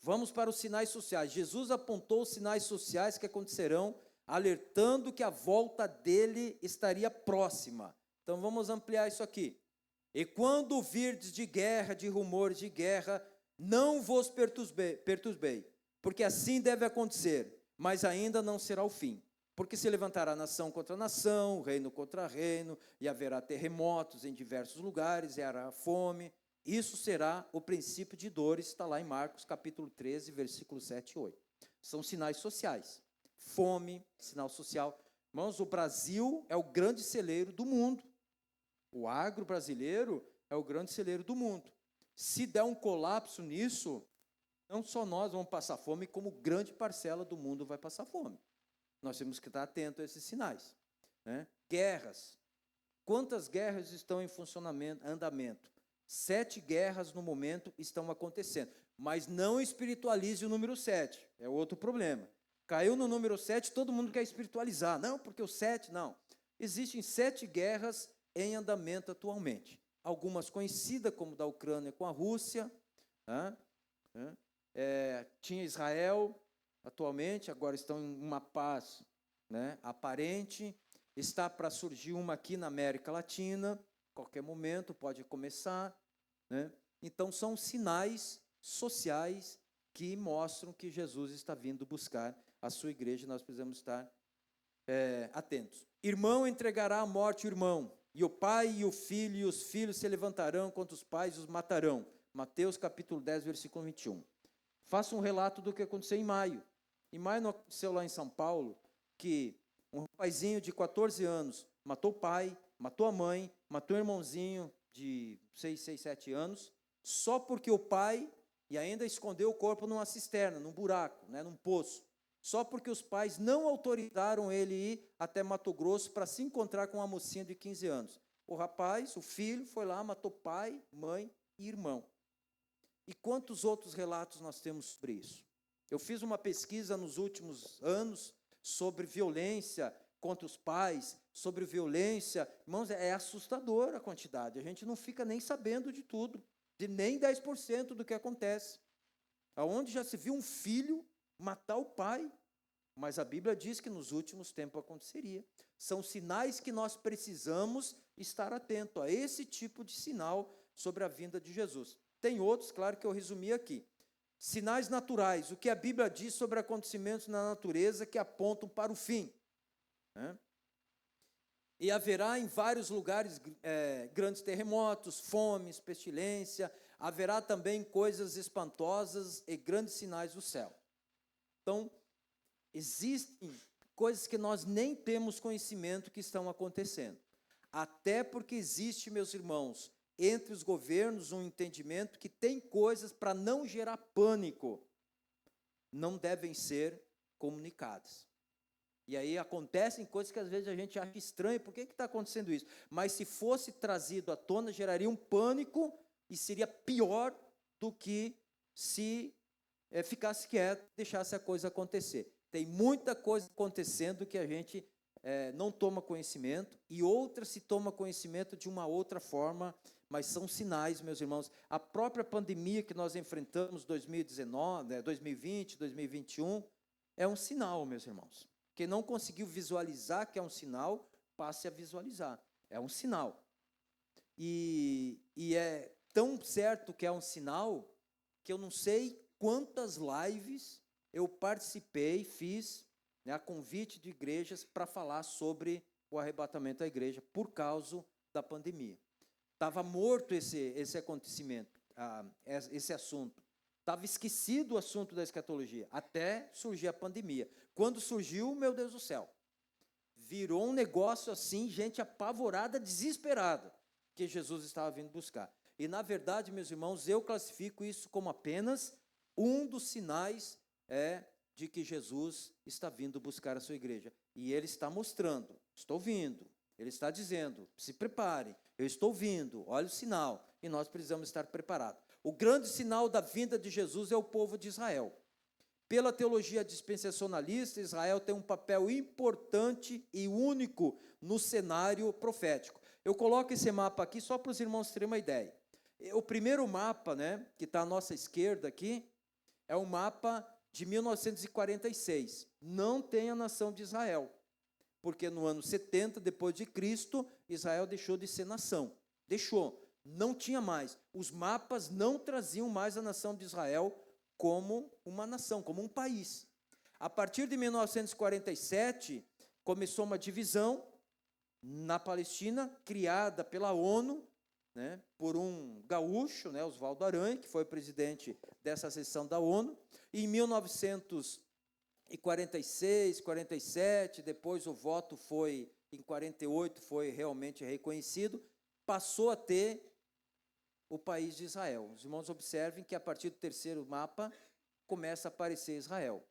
C: Vamos para os sinais sociais. Jesus apontou os sinais sociais que acontecerão, alertando que a volta dele estaria próxima. Então vamos ampliar isso aqui. E quando virdes de guerra, de rumores de guerra, não vos perturbei, porque assim deve acontecer, mas ainda não será o fim. Porque se levantará nação contra nação, reino contra reino, e haverá terremotos em diversos lugares, e haverá fome. Isso será o princípio de dores, está lá em Marcos, capítulo 13, versículos 7 e 8. São sinais sociais. Fome, sinal social. Irmãos, o Brasil é o grande celeiro do mundo. O agro brasileiro é o grande celeiro do mundo. Se der um colapso nisso, não só nós vamos passar fome, como grande parcela do mundo vai passar fome. Nós temos que estar atentos a esses sinais. Né? Guerras. Quantas guerras estão em funcionamento, andamento? 7 guerras no momento estão acontecendo. Mas não espiritualize o número 7. É outro problema. Caiu no número 7, todo mundo quer espiritualizar. Não, porque o 7, não. Existem 7 guerras em andamento atualmente. algumas conhecidas, como da Ucrânia com a Rússia, né? Tinha Israel, atualmente, agora estão em uma paz, né, aparente, está para surgir uma aqui na América Latina, qualquer momento pode começar, né? Então, são sinais sociais que mostram que Jesus está vindo buscar a sua igreja, e nós precisamos estar atentos. Irmão entregará à morte o irmão, e o pai e o filho, e os filhos se levantarão contra os pais e os matarão. Mateus capítulo 10, versículo 21. Faça um relato do que aconteceu em maio. Em maio aconteceu lá em São Paulo, que um rapazinho de 14 anos matou o pai, matou a mãe, matou o irmãozinho de 6, 7 anos, só porque o pai, e ainda escondeu o corpo numa cisterna, num buraco, né, num poço, só porque os pais não autorizaram ele ir até Mato Grosso para se encontrar com uma mocinha de 15 anos. O rapaz, o filho, foi lá, matou pai, mãe e irmão. E quantos outros relatos nós temos sobre isso? Eu fiz uma pesquisa nos últimos anos sobre violência contra os pais, sobre violência. Irmãos, é assustadora a quantidade. A gente não fica nem sabendo de tudo, de nem 10% do que acontece. Aonde já se viu um filho matar o pai, mas a Bíblia diz que nos últimos tempos aconteceria. São sinais que nós precisamos estar atento a esse tipo de sinal sobre a vinda de Jesus. Tem outros, claro, que eu resumi aqui. Sinais naturais, o que a Bíblia diz sobre acontecimentos na natureza que apontam para o fim, né? E haverá em vários lugares grandes terremotos, fomes, pestilência, haverá também coisas espantosas e grandes sinais do céu. Então, existem coisas que nós nem temos conhecimento que estão acontecendo. Até porque existe, meus irmãos, entre os governos um entendimento que tem coisas para não gerar pânico, não devem ser comunicadas. E aí acontecem coisas que às vezes a gente acha estranho, por que está acontecendo isso? Mas se fosse trazido à tona, geraria um pânico e seria pior do que se ficasse quieto, deixasse a coisa acontecer. Tem muita coisa acontecendo que a gente não toma conhecimento, e outra se toma conhecimento de uma outra forma, mas são sinais, meus irmãos. A própria pandemia que nós enfrentamos 2019, 2020, 2021, é um sinal, meus irmãos. Quem não conseguiu visualizar que é um sinal, passe a visualizar. É um sinal. E é tão certo que é um sinal, que eu não sei quantas lives eu participei, fiz, né, a convite de igrejas para falar sobre o arrebatamento da igreja por causa da pandemia. Estava morto esse acontecimento, esse assunto. Estava esquecido o assunto da escatologia, até surgir a pandemia. Quando surgiu, meu Deus do céu, virou um negócio assim, gente apavorada, desesperada, que Jesus estava vindo buscar. E, na verdade, meus irmãos, eu classifico isso como apenas um dos sinais de que Jesus está vindo buscar a sua igreja. E ele está mostrando, estou vindo. Ele está dizendo, se prepare, eu estou vindo, olha o sinal. E nós precisamos estar preparados. O grande sinal da vinda de Jesus é o povo de Israel. Pela teologia dispensacionalista, Israel tem um papel importante e único no cenário profético. Eu coloco esse mapa aqui só para os irmãos terem uma ideia. O primeiro mapa, né, que está à nossa esquerda aqui, é um mapa de 1946. Não tem a nação de Israel, porque no ano 70 depois de Cristo, Israel deixou de ser nação. Deixou, não tinha mais. Os mapas não traziam mais a nação de Israel como uma nação, como um país. A partir de 1947, começou uma divisão na Palestina, criada pela ONU, né, por um gaúcho, né, Oswaldo Aranha, que foi presidente dessa seção da ONU. E em 1946, 47, depois o voto foi, em 48, foi realmente reconhecido, passou a ter o país de Israel. Os irmãos observem que a partir do terceiro mapa começa a aparecer Israel.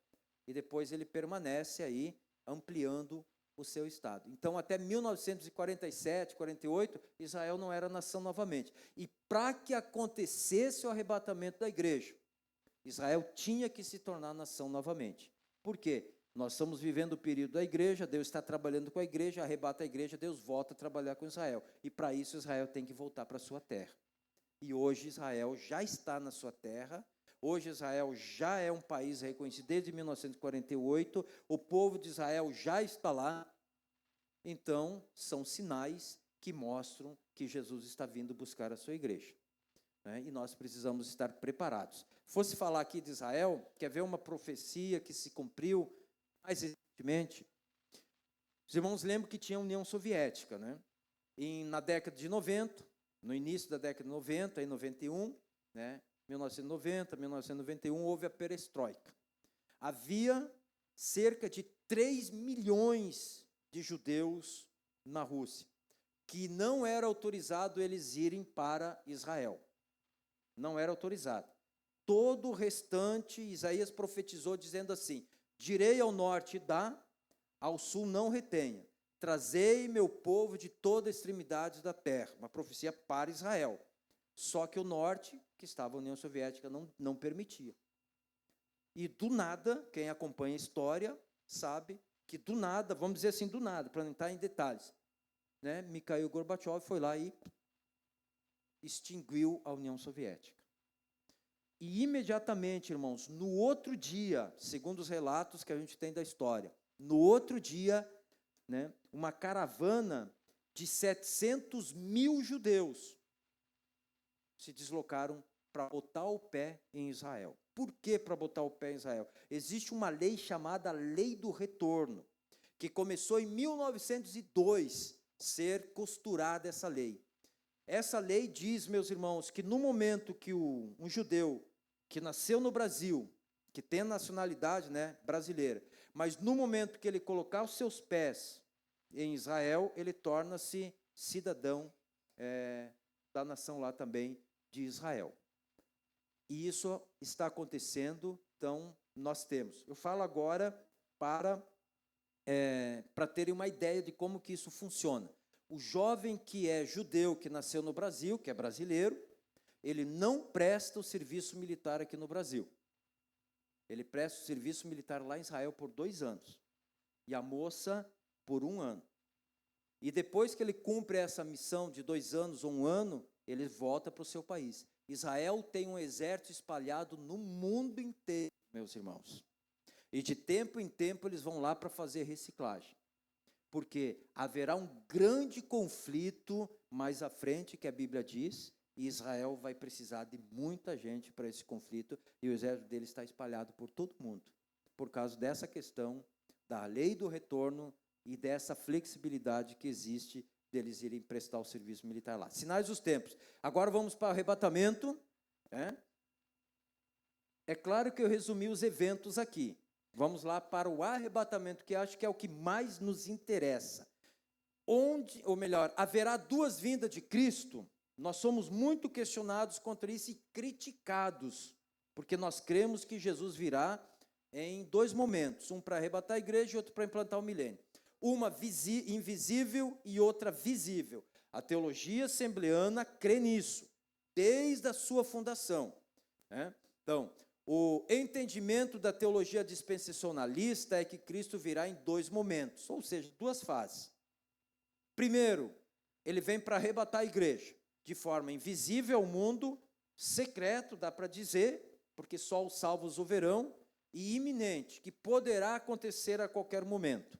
C: E depois ele permanece aí, ampliando o seu estado. Então, até 1947, 48, Israel não era nação novamente. E para que acontecesse o arrebatamento da igreja, Israel tinha que se tornar nação novamente. Por quê? Nós estamos vivendo o período da igreja, Deus está trabalhando com a igreja, arrebata a igreja, Deus volta a trabalhar com Israel. E para isso Israel tem que voltar para a sua terra. E hoje Israel já está na sua terra, hoje Israel já é um país reconhecido desde 1948, o povo de Israel já está lá. Então, são sinais que mostram que Jesus está vindo buscar a sua igreja. E nós precisamos estar preparados. Fosse falar aqui de Israel, quer ver uma profecia que se cumpriu mais recentemente? Os irmãos lembram que tinha a União Soviética, né? Na década de 90, no início da década de 90, em 91, né? 1990, 1991, houve a perestroika. Havia cerca de 3 milhões de judeus na Rússia, que não era autorizado eles irem para Israel. Não era autorizado. Todo o restante, Isaías profetizou dizendo assim: direi ao norte dá, ao sul não retenha. Trazei meu povo de toda a extremidade da terra. Uma profecia para Israel. Só que o norte, que estava a União Soviética, não permitia. E do nada, quem acompanha a história sabe que do nada, vamos dizer assim, do nada, para não entrar em detalhes, né, Mikhail Gorbachev foi lá e extinguiu a União Soviética. E imediatamente, irmãos, no outro dia, segundo os relatos que a gente tem da história, no outro dia, né, uma caravana de 700 mil judeus se deslocaram para botar o pé em Israel. Por que para botar o pé em Israel? Existe uma lei chamada Lei do Retorno, que começou em 1902 ser costurada essa lei. Essa lei diz, meus irmãos, que no momento que um judeu que nasceu no Brasil, que tem a nacionalidade, né, brasileira, mas no momento que ele colocar os seus pés em Israel, ele torna-se cidadão da nação lá também de Israel. E isso está acontecendo, então nós temos. Eu falo agora para terem uma ideia de como que isso funciona. O jovem que é judeu, que nasceu no Brasil, que é brasileiro, ele não presta o serviço militar aqui no Brasil. Ele presta o serviço militar lá em Israel por 2 anos. E a moça por 1 ano. E depois que ele cumpre essa missão de 2 anos ou 1 ano, ele volta para o seu país. Israel tem um exército espalhado no mundo inteiro, meus irmãos. E de tempo em tempo eles vão lá para fazer reciclagem. Porque haverá um grande conflito mais à frente, que a Bíblia diz, e Israel vai precisar de muita gente para esse conflito, e o exército dele está espalhado por todo o mundo, por causa dessa questão da lei do retorno e dessa flexibilidade que existe deles irem prestar o serviço militar lá. Sinais dos tempos. Agora vamos para o arrebatamento. É claro que eu resumi os eventos aqui. Vamos lá para o arrebatamento, que acho que é o que mais nos interessa. Haverá 2 vindas de Cristo. Nós somos muito questionados contra isso e criticados, porque nós cremos que Jesus virá em 2 momentos, um para arrebatar a igreja e outro para implantar o milênio. Uma invisível e outra visível. A teologia assembleana crê nisso, desde a sua fundação. Então, o entendimento da teologia dispensacionalista é que Cristo virá em 2 momentos, ou seja, 2 fases. Primeiro, ele vem para arrebatar a igreja, de forma invisível ao mundo, secreto, dá para dizer, porque só os salvos o verão, e iminente, que poderá acontecer a qualquer momento.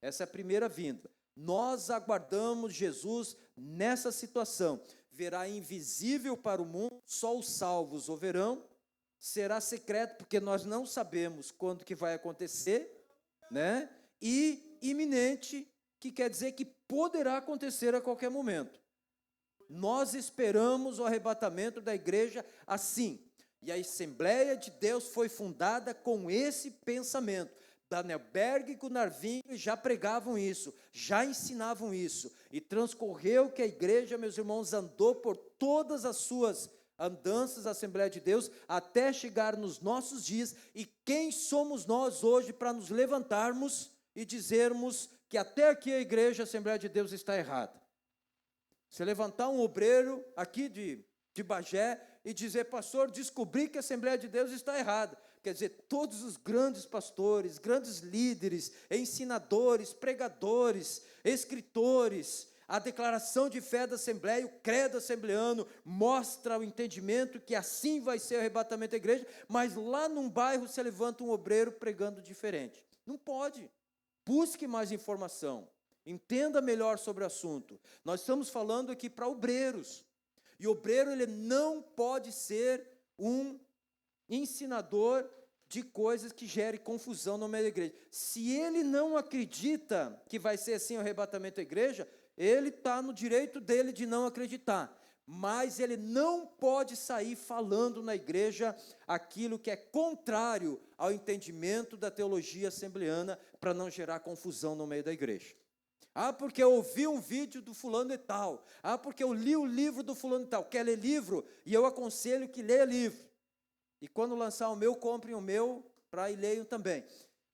C: Essa é a primeira vinda. Nós aguardamos Jesus nessa situação. Verá invisível para o mundo, só os salvos o verão, será secreto, porque nós não sabemos quando que vai acontecer, né? E iminente, que quer dizer que poderá acontecer a qualquer momento. Nós esperamos o arrebatamento da igreja assim. E a Assembleia de Deus foi fundada com esse pensamento. Daniel Berg e Gunnar Wingren já pregavam isso, já ensinavam isso. E transcorreu que a igreja, meus irmãos, andou por todas as suas andanças da Assembleia de Deus, até chegar nos nossos dias. E quem somos nós hoje para nos levantarmos e dizermos que até aqui a igreja, a Assembleia de Deus está errada? Se levantar um obreiro aqui de Bagé e dizer: pastor, descobri que a Assembleia de Deus está errada. quer dizer, todos os grandes pastores, grandes líderes, ensinadores, pregadores, escritores, a declaração de fé da Assembleia, o credo assembleano, mostra o entendimento que assim vai ser o arrebatamento da igreja, mas lá num bairro se levanta um obreiro pregando diferente. Não pode. Busque mais informação. Entenda melhor sobre o assunto. Nós estamos falando aqui para obreiros. E obreiro, ele não pode ser um ensinador de coisas que gerem confusão no meio da igreja. Se ele não acredita que vai ser assim o arrebatamento da igreja, ele está no direito dele de não acreditar. Mas ele não pode sair falando na igreja aquilo que é contrário ao entendimento da teologia assembleana para não gerar confusão no meio da igreja. Ah, porque eu ouvi um vídeo do fulano e tal. Ah, porque eu li o livro do fulano e tal. Quer ler livro? E eu aconselho que leia livro. E quando lançar o meu, comprem o meu para ir leiam também.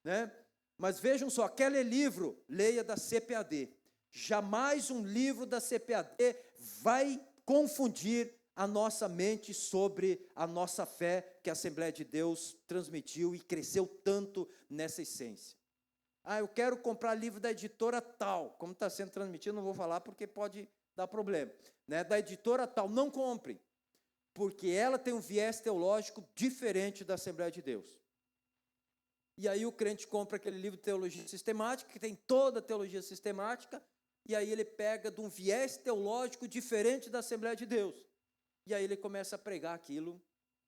C: Né? Mas vejam só, quer ler livro? Leia da CPAD. Jamais um livro da CPAD vai confundir a nossa mente sobre a nossa fé que a Assembleia de Deus transmitiu e cresceu tanto nessa essência. Ah, eu quero comprar livro da editora tal, como está sendo transmitido, não vou falar porque pode dar problema, né? Da editora tal, não compre, porque ela tem um viés teológico diferente da Assembleia de Deus. E aí o crente compra aquele livro de teologia sistemática, que tem toda a teologia sistemática, e aí ele pega de um viés teológico diferente da Assembleia de Deus. E aí ele começa a pregar aquilo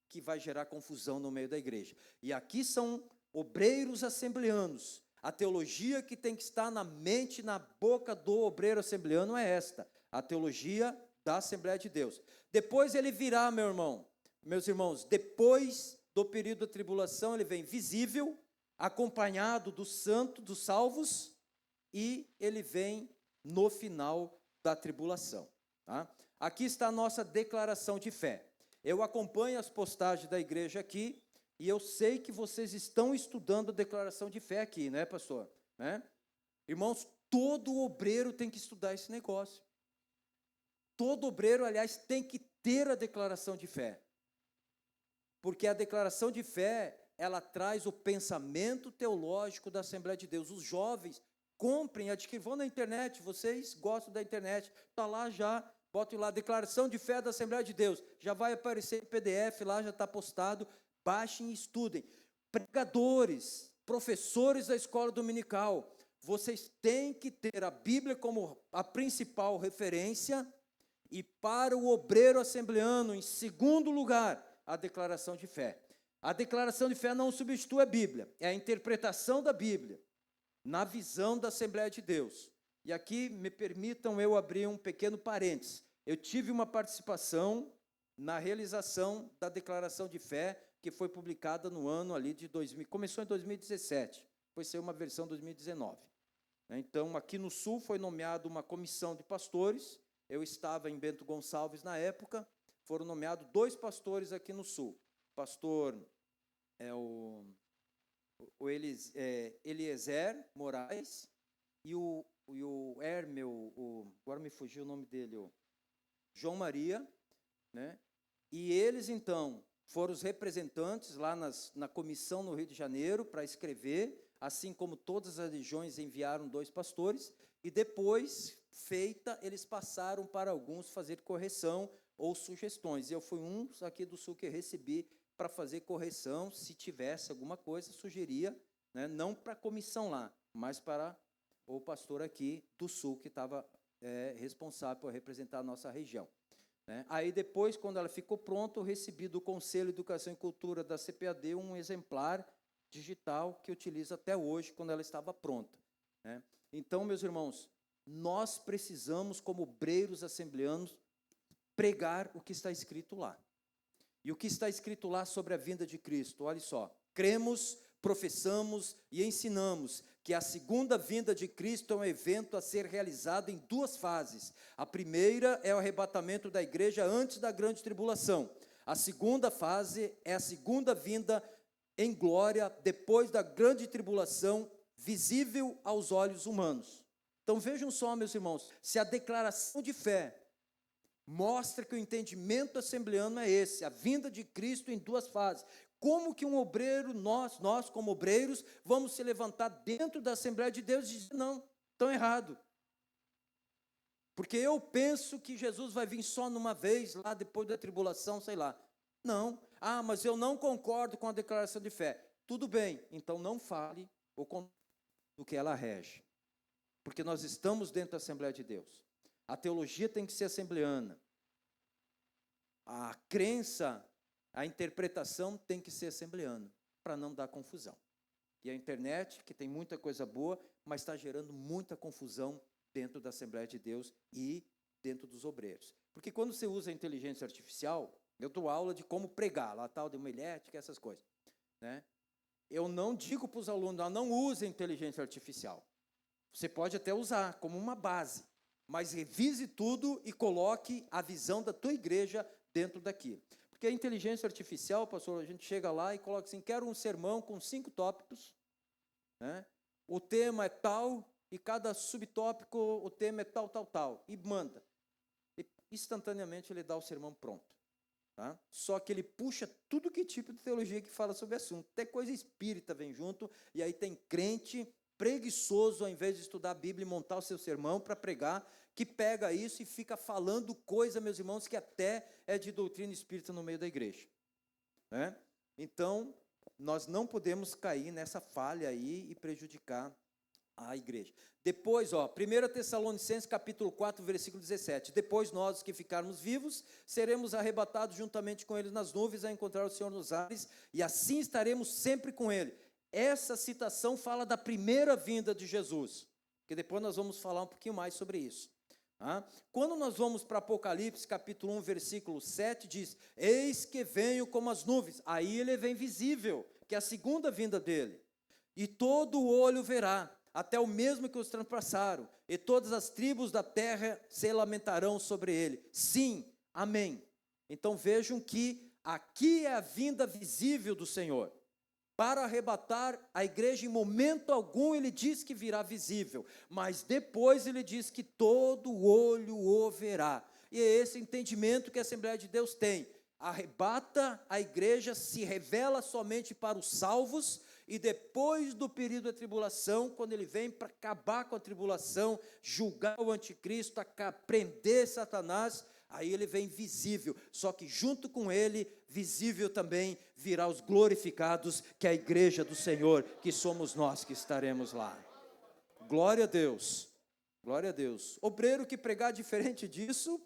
C: que vai gerar confusão no meio da igreja. E aqui são obreiros assembleanos. A teologia que tem que estar na mente, na boca do obreiro assembleano é esta, a teologia da Assembleia de Deus. Depois ele virá, meus irmãos, depois do período da tribulação, ele vem visível, acompanhado dos santos, dos salvos, e ele vem no final da tribulação. Tá? Aqui está a nossa declaração de fé. Eu acompanho as postagens da igreja aqui, e eu sei que vocês estão estudando a declaração de fé aqui, né, pastor? Né? Irmãos, todo obreiro tem que estudar esse negócio. Todo obreiro, aliás, tem que ter a declaração de fé. Porque a declaração de fé, ela traz o pensamento teológico da Assembleia de Deus. Os jovens comprem, adquiram, vão na internet, vocês gostam da internet, está lá já, botem lá, declaração de fé da Assembleia de Deus. Já vai aparecer em PDF, lá já está postado. Baixem e estudem. Pregadores, professores da escola dominical, vocês têm que ter a Bíblia como a principal referência e para o obreiro assembleano, em segundo lugar, a declaração de fé. A declaração de fé não substitui a Bíblia, é a interpretação da Bíblia, na visão da Assembleia de Deus. E aqui me permitam eu abrir um pequeno parênteses. Eu tive uma participação na realização da declaração de fé, que foi publicada no ano ali de 2000, começou em 2017, foi ser uma versão 2019. Então, aqui no Sul foi nomeada uma comissão de pastores, eu estava em Bento Gonçalves na época, foram nomeados 2 pastores aqui no Sul, pastor Eliezer Moraes e o Hermel, agora me fugiu o nome dele, o João Maria, né? E eles, então, foram os representantes lá na comissão no Rio de Janeiro para escrever, assim como todas as regiões enviaram 2 pastores, e depois, feita, eles passaram para alguns fazer correção ou sugestões. Eu fui um aqui do Sul que recebi para fazer correção, se tivesse alguma coisa, sugeria, né, não para a comissão lá, mas para o pastor aqui do Sul, que estava responsável por representar a nossa região. Aí depois, quando ela ficou pronta, eu recebi do Conselho de Educação e Cultura da CPAD um exemplar digital que eu utilizo até hoje, quando ela estava pronta. Então, meus irmãos, nós precisamos, como obreiros assembleanos, pregar o que está escrito lá. E o que está escrito lá sobre a vinda de Cristo? Olha só, cremos, professamos e ensinamos que a segunda vinda de Cristo é um evento a ser realizado em 2 fases. A primeira é o arrebatamento da igreja antes da grande tribulação. A segunda fase é a segunda vinda em glória depois da grande tribulação, visível aos olhos humanos. Então vejam só, meus irmãos, se a declaração de fé mostra que o entendimento assembleano é esse, a vinda de Cristo em 2 fases. como que um obreiro, nós como obreiros, vamos se levantar dentro da Assembleia de Deus e dizer, não, estão errado. Porque eu penso que Jesus vai vir só numa vez, lá depois da tribulação, sei lá. Não. Ah, mas eu não concordo com a declaração de fé. Tudo bem, então não fale do que ela rege. Porque nós estamos dentro da Assembleia de Deus. A teologia tem que ser assembleana. A crença, a interpretação tem que ser assembleana, para não dar confusão. E a internet, que tem muita coisa boa, mas está gerando muita confusão dentro da Assembleia de Deus e dentro dos obreiros. Porque quando você usa a inteligência artificial, eu dou aula de como pregar, lá tal de homilética, essas coisas, né? Eu não digo para os alunos, não use a inteligência artificial. Você pode até usar como uma base, mas revise tudo e coloque a visão da tua igreja dentro daquilo. Porque a inteligência artificial, pastor, a gente chega lá e coloca assim, quero um sermão com 5 tópicos, né? O tema é tal, e cada subtópico, o tema é tal, tal, tal, e manda. E instantaneamente ele dá o sermão pronto. Tá? Só que ele puxa tudo que tipo de teologia que fala sobre o assunto. Até coisa espírita vem junto, e aí tem crente preguiçoso, ao invés de estudar a Bíblia e montar o seu sermão para pregar, que pega isso e fica falando coisa, meus irmãos, que até é de doutrina espírita no meio da igreja. Né? Então, nós não podemos cair nessa falha aí e prejudicar a igreja. Depois, 1 Tessalonicenses capítulo 4, versículo 17. Depois nós, os que ficarmos vivos, seremos arrebatados juntamente com eles nas nuvens a encontrar o Senhor nos ares, e assim estaremos sempre com ele. Essa citação fala da primeira vinda de Jesus, que depois nós vamos falar um pouquinho mais sobre isso. Quando nós vamos para Apocalipse, capítulo 1, versículo 7, diz, eis que venho como as nuvens. Aí ele vem visível, que é a segunda vinda dele. E todo o olho verá, até o mesmo que os transpassaram, e todas as tribos da terra se lamentarão sobre ele. Sim, amém. Então vejam que aqui é a vinda visível do Senhor. Para arrebatar a igreja, em momento algum ele diz que virá visível, mas depois ele diz que todo olho o verá. E é esse entendimento que a Assembleia de Deus tem. Arrebata a igreja, se revela somente para os salvos, e depois do período da tribulação, quando ele vem para acabar com a tribulação, julgar o anticristo, prender Satanás, aí ele vem visível, só que junto com ele, visível também, virá os glorificados, que é a igreja do Senhor, que somos nós que estaremos lá. Glória a Deus, glória a Deus. Obreiro que pregar diferente disso,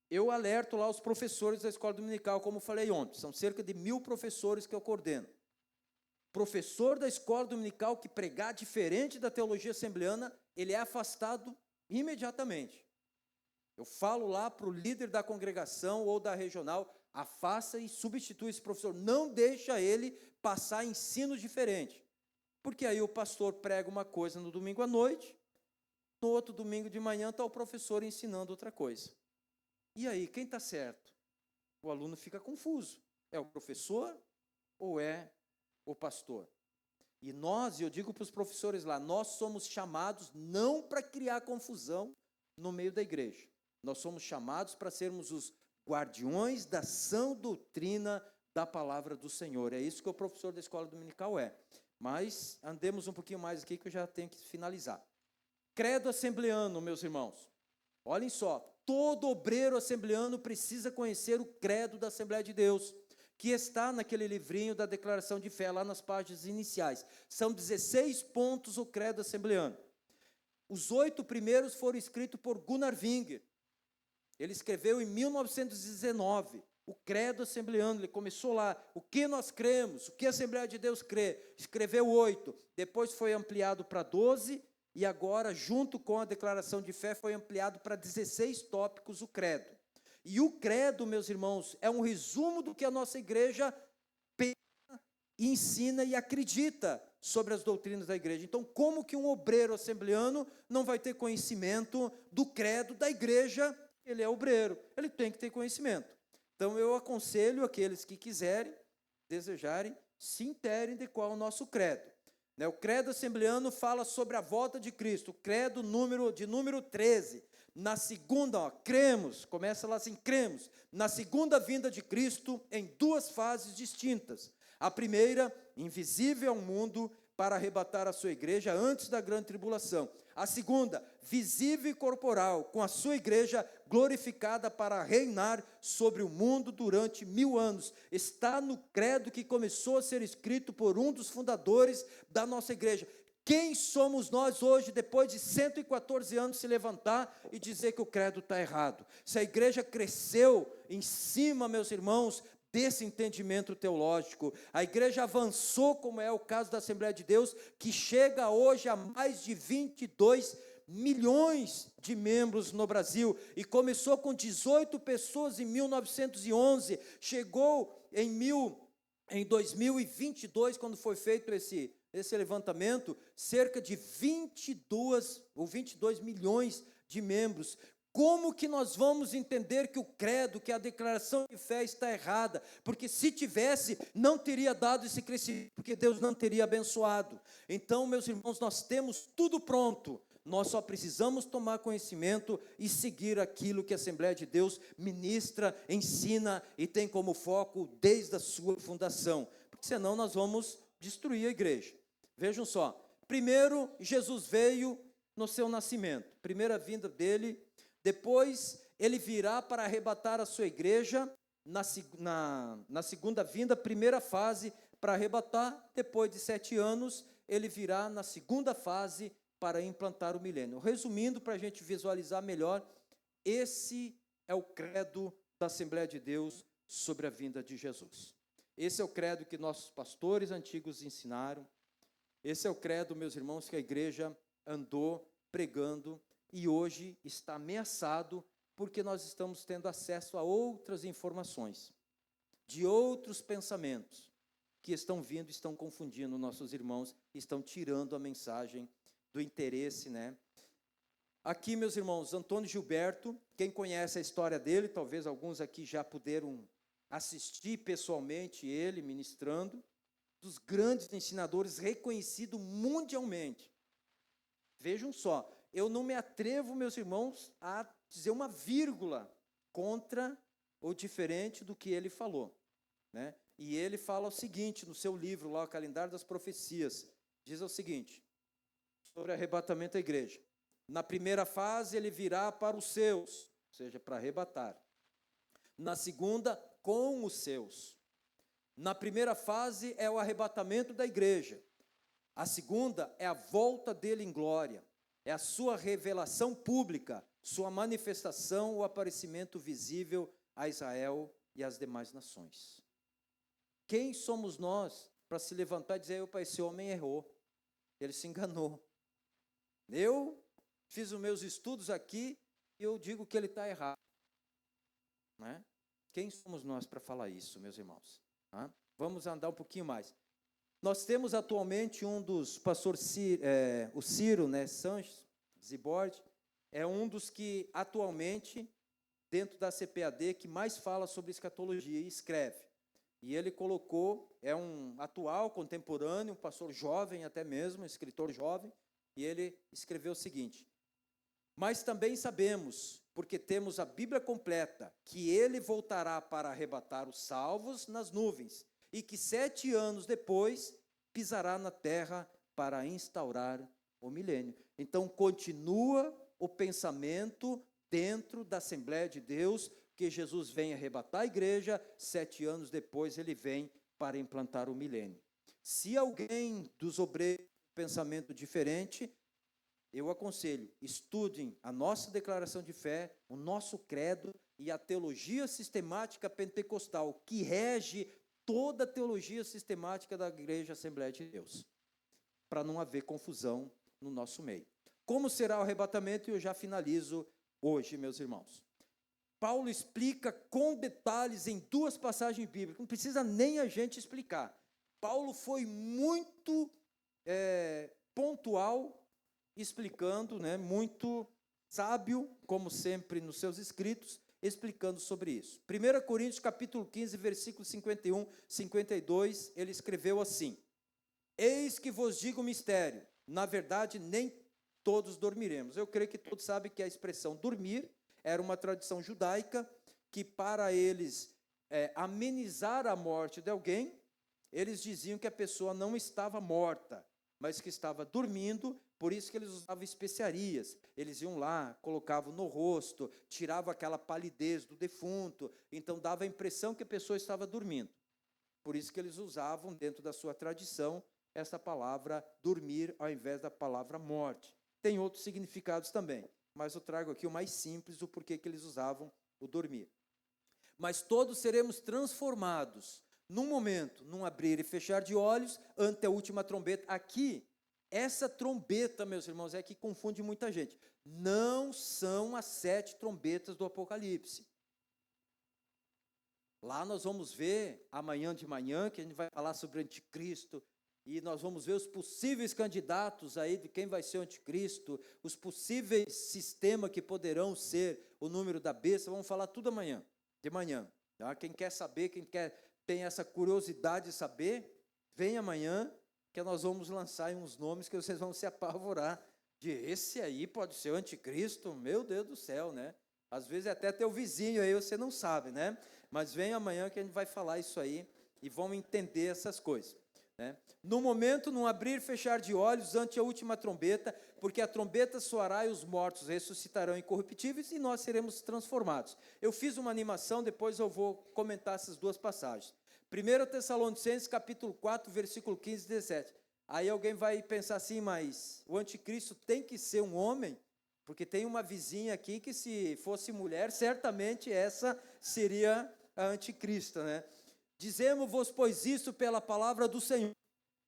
C: eu alerto lá os professores da escola dominical, como falei ontem, são cerca de 1000 professores que eu coordeno. Professor da escola dominical que pregar diferente da teologia assembleana, ele é afastado imediatamente. Eu falo lá para o líder da congregação ou da regional, afasta e substitui esse professor, não deixa ele passar ensinos diferentes, porque aí o pastor prega uma coisa no domingo à noite, no outro domingo de manhã está o professor ensinando outra coisa. E aí, quem está certo? O aluno fica confuso, é o professor ou é o pastor? E eu digo para os professores lá, nós somos chamados não para criar confusão no meio da igreja, nós somos chamados para sermos os guardiões da sã doutrina da palavra do Senhor. É isso que o professor da escola dominical é. Mas andemos um pouquinho mais aqui que eu já tenho que finalizar. Credo assembleano, meus irmãos. Olhem só, todo obreiro assembleano precisa conhecer o credo da Assembleia de Deus, que está naquele livrinho da declaração de fé, lá nas páginas iniciais. São 16 pontos o credo assembleano. Os 8 primeiros foram escritos por Gunnar Wingер. Ele escreveu em 1919, o credo assembleano, ele começou lá, o que nós cremos, o que a Assembleia de Deus crê, escreveu 8, depois foi ampliado para 12, e agora, junto com a declaração de fé, foi ampliado para 16 tópicos o credo. E o credo, meus irmãos, é um resumo do que a nossa igreja pensa, ensina e acredita sobre as doutrinas da igreja. Então, como que um obreiro assembleano não vai ter conhecimento do credo da igreja? Ele é obreiro, ele tem que ter conhecimento. Então, eu aconselho aqueles que quiserem, desejarem, se interem de qual é o nosso credo. O credo assembleano fala sobre a volta de Cristo, o credo de número 13. Na segunda, cremos, começa lá assim, cremos, na segunda vinda de Cristo em 2 fases distintas. A primeira, invisível ao mundo, para arrebatar a sua igreja antes da grande tribulação. A segunda, visível e corporal, com a sua igreja glorificada para reinar sobre o mundo durante 1000 anos. Está no credo que começou a ser escrito por um dos fundadores da nossa igreja. Quem somos nós hoje, depois de 114 anos, se levantar e dizer que o credo está errado? Se a igreja cresceu em cima, meus irmãos, desse entendimento teológico, a igreja avançou, como é o caso da Assembleia de Deus, que chega hoje a mais de 22 milhões de membros no Brasil, e começou com 18 pessoas em 1911, chegou em 2022, quando foi feito esse levantamento, cerca de 22 milhões de membros. Como que nós vamos entender que o credo, que a declaração de fé está errada? Porque se tivesse, não teria dado esse crescimento, porque Deus não teria abençoado. Então, meus irmãos, nós temos tudo pronto. Nós só precisamos tomar conhecimento e seguir aquilo que a Assembleia de Deus ministra, ensina e tem como foco desde a sua fundação. Porque senão nós vamos destruir a igreja. Vejam só, primeiro Jesus veio no seu nascimento, primeira vinda dele. Depois ele virá para arrebatar a sua igreja na segunda vinda, primeira fase para arrebatar. Depois de 7 anos, ele virá na segunda fase para implantar o milênio. Resumindo, para a gente visualizar melhor, esse é o credo da Assembleia de Deus sobre a vinda de Jesus. Esse é o credo que nossos pastores antigos ensinaram. Esse é o credo, meus irmãos, que a igreja andou pregando e hoje está ameaçado porque nós estamos tendo acesso a outras informações, de outros pensamentos que estão vindo, estão confundindo nossos irmãos, estão tirando a mensagem do interesse, né? Aqui, meus irmãos, Antônio Gilberto, quem conhece a história dele, talvez alguns aqui já puderam assistir pessoalmente ele ministrando, dos grandes ensinadores, reconhecido mundialmente. Vejam só, eu não me atrevo, meus irmãos, a dizer uma vírgula contra ou diferente do que ele falou, né? E ele fala o seguinte, no seu livro, lá, o Calendário das Profecias, diz o seguinte, sobre arrebatamento da igreja. Na primeira fase, ele virá para os seus, ou seja, para arrebatar. Na segunda, com os seus. Na primeira fase, é o arrebatamento da igreja. A segunda é a volta dele em glória. É a sua revelação pública, sua manifestação, o aparecimento visível a Israel e às demais nações. Quem somos nós para se levantar e dizer, opa, esse homem errou, ele se enganou. Eu fiz os meus estudos aqui e eu digo que ele está errado. Né? Quem somos nós para falar isso, meus irmãos? Vamos andar um pouquinho mais. Nós temos atualmente um dos pastores, o Ciro, né, Sanches Zibord, é um dos que atualmente, dentro da CPAD, que mais fala sobre escatologia e escreve. E ele colocou, é um atual, contemporâneo, um pastor jovem até mesmo, um escritor jovem, e ele escreveu o seguinte, mas também sabemos, porque temos a Bíblia completa, que ele voltará para arrebatar os salvos nas nuvens, e que 7 anos depois pisará na terra para instaurar o milênio. Então, continua o pensamento dentro da Assembleia de Deus, que Jesus vem arrebatar a igreja, 7 anos depois ele vem para implantar o milênio. Se alguém dos obreiros tem pensamento diferente, eu aconselho, estudem a nossa declaração de fé, o nosso credo e a teologia sistemática pentecostal, que rege toda a teologia sistemática da Igreja Assembleia de Deus, para não haver confusão no nosso meio. Como será o arrebatamento? Eu já finalizo hoje, meus irmãos. Paulo explica com detalhes em 2 passagens bíblicas, não precisa nem a gente explicar. Paulo foi muito pontual, explicando, né, muito sábio, como sempre nos seus escritos, explicando sobre isso. 1 Coríntios capítulo 15, versículos 51, 52, ele escreveu assim, eis que vos digo o mistério, na verdade nem todos dormiremos. Eu creio que todos sabem que a expressão dormir era uma tradição judaica, que para eles amenizar a morte de alguém, eles diziam que a pessoa não estava morta, mas que estava dormindo, por isso que eles usavam especiarias. Eles iam lá, colocavam no rosto, tiravam aquela palidez do defunto, então dava a impressão que a pessoa estava dormindo. Por isso que eles usavam, dentro da sua tradição, essa palavra dormir ao invés da palavra morte. Tem outros significados também, mas eu trago aqui o mais simples, o porquê que eles usavam o dormir. Mas todos seremos transformados num momento, num abrir e fechar de olhos, ante a última trombeta. Aqui, essa trombeta, meus irmãos, é que confunde muita gente. Não são as 7 trombetas do Apocalipse. Lá nós vamos ver, amanhã de manhã, que a gente vai falar sobre o anticristo, e nós vamos ver os possíveis candidatos aí de quem vai ser o anticristo, os possíveis sistemas que poderão ser o número da besta, vamos falar tudo amanhã, de manhã. Tá? Quem quer saber, tem essa curiosidade de saber, vem amanhã, que nós vamos lançar aí uns nomes que vocês vão se apavorar, de esse aí pode ser o anticristo, meu Deus do céu, né? Às vezes é até teu vizinho aí, você não sabe, né? Mas vem amanhã que a gente vai falar isso aí e vão entender essas coisas. Né? No momento, num abrir e fechar de olhos, ante a última trombeta, porque a trombeta soará e os mortos ressuscitarão incorruptíveis e nós seremos transformados. Eu fiz uma animação, depois eu vou comentar essas 2 passagens. 1 Tessalonicenses, capítulo 4, versículo 15 e 17. Aí alguém vai pensar assim, mas o anticristo tem que ser um homem? Porque tem uma vizinha aqui que, se fosse mulher, certamente essa seria a anticrista, né? Dizemos-vos, pois, isso pela palavra do Senhor,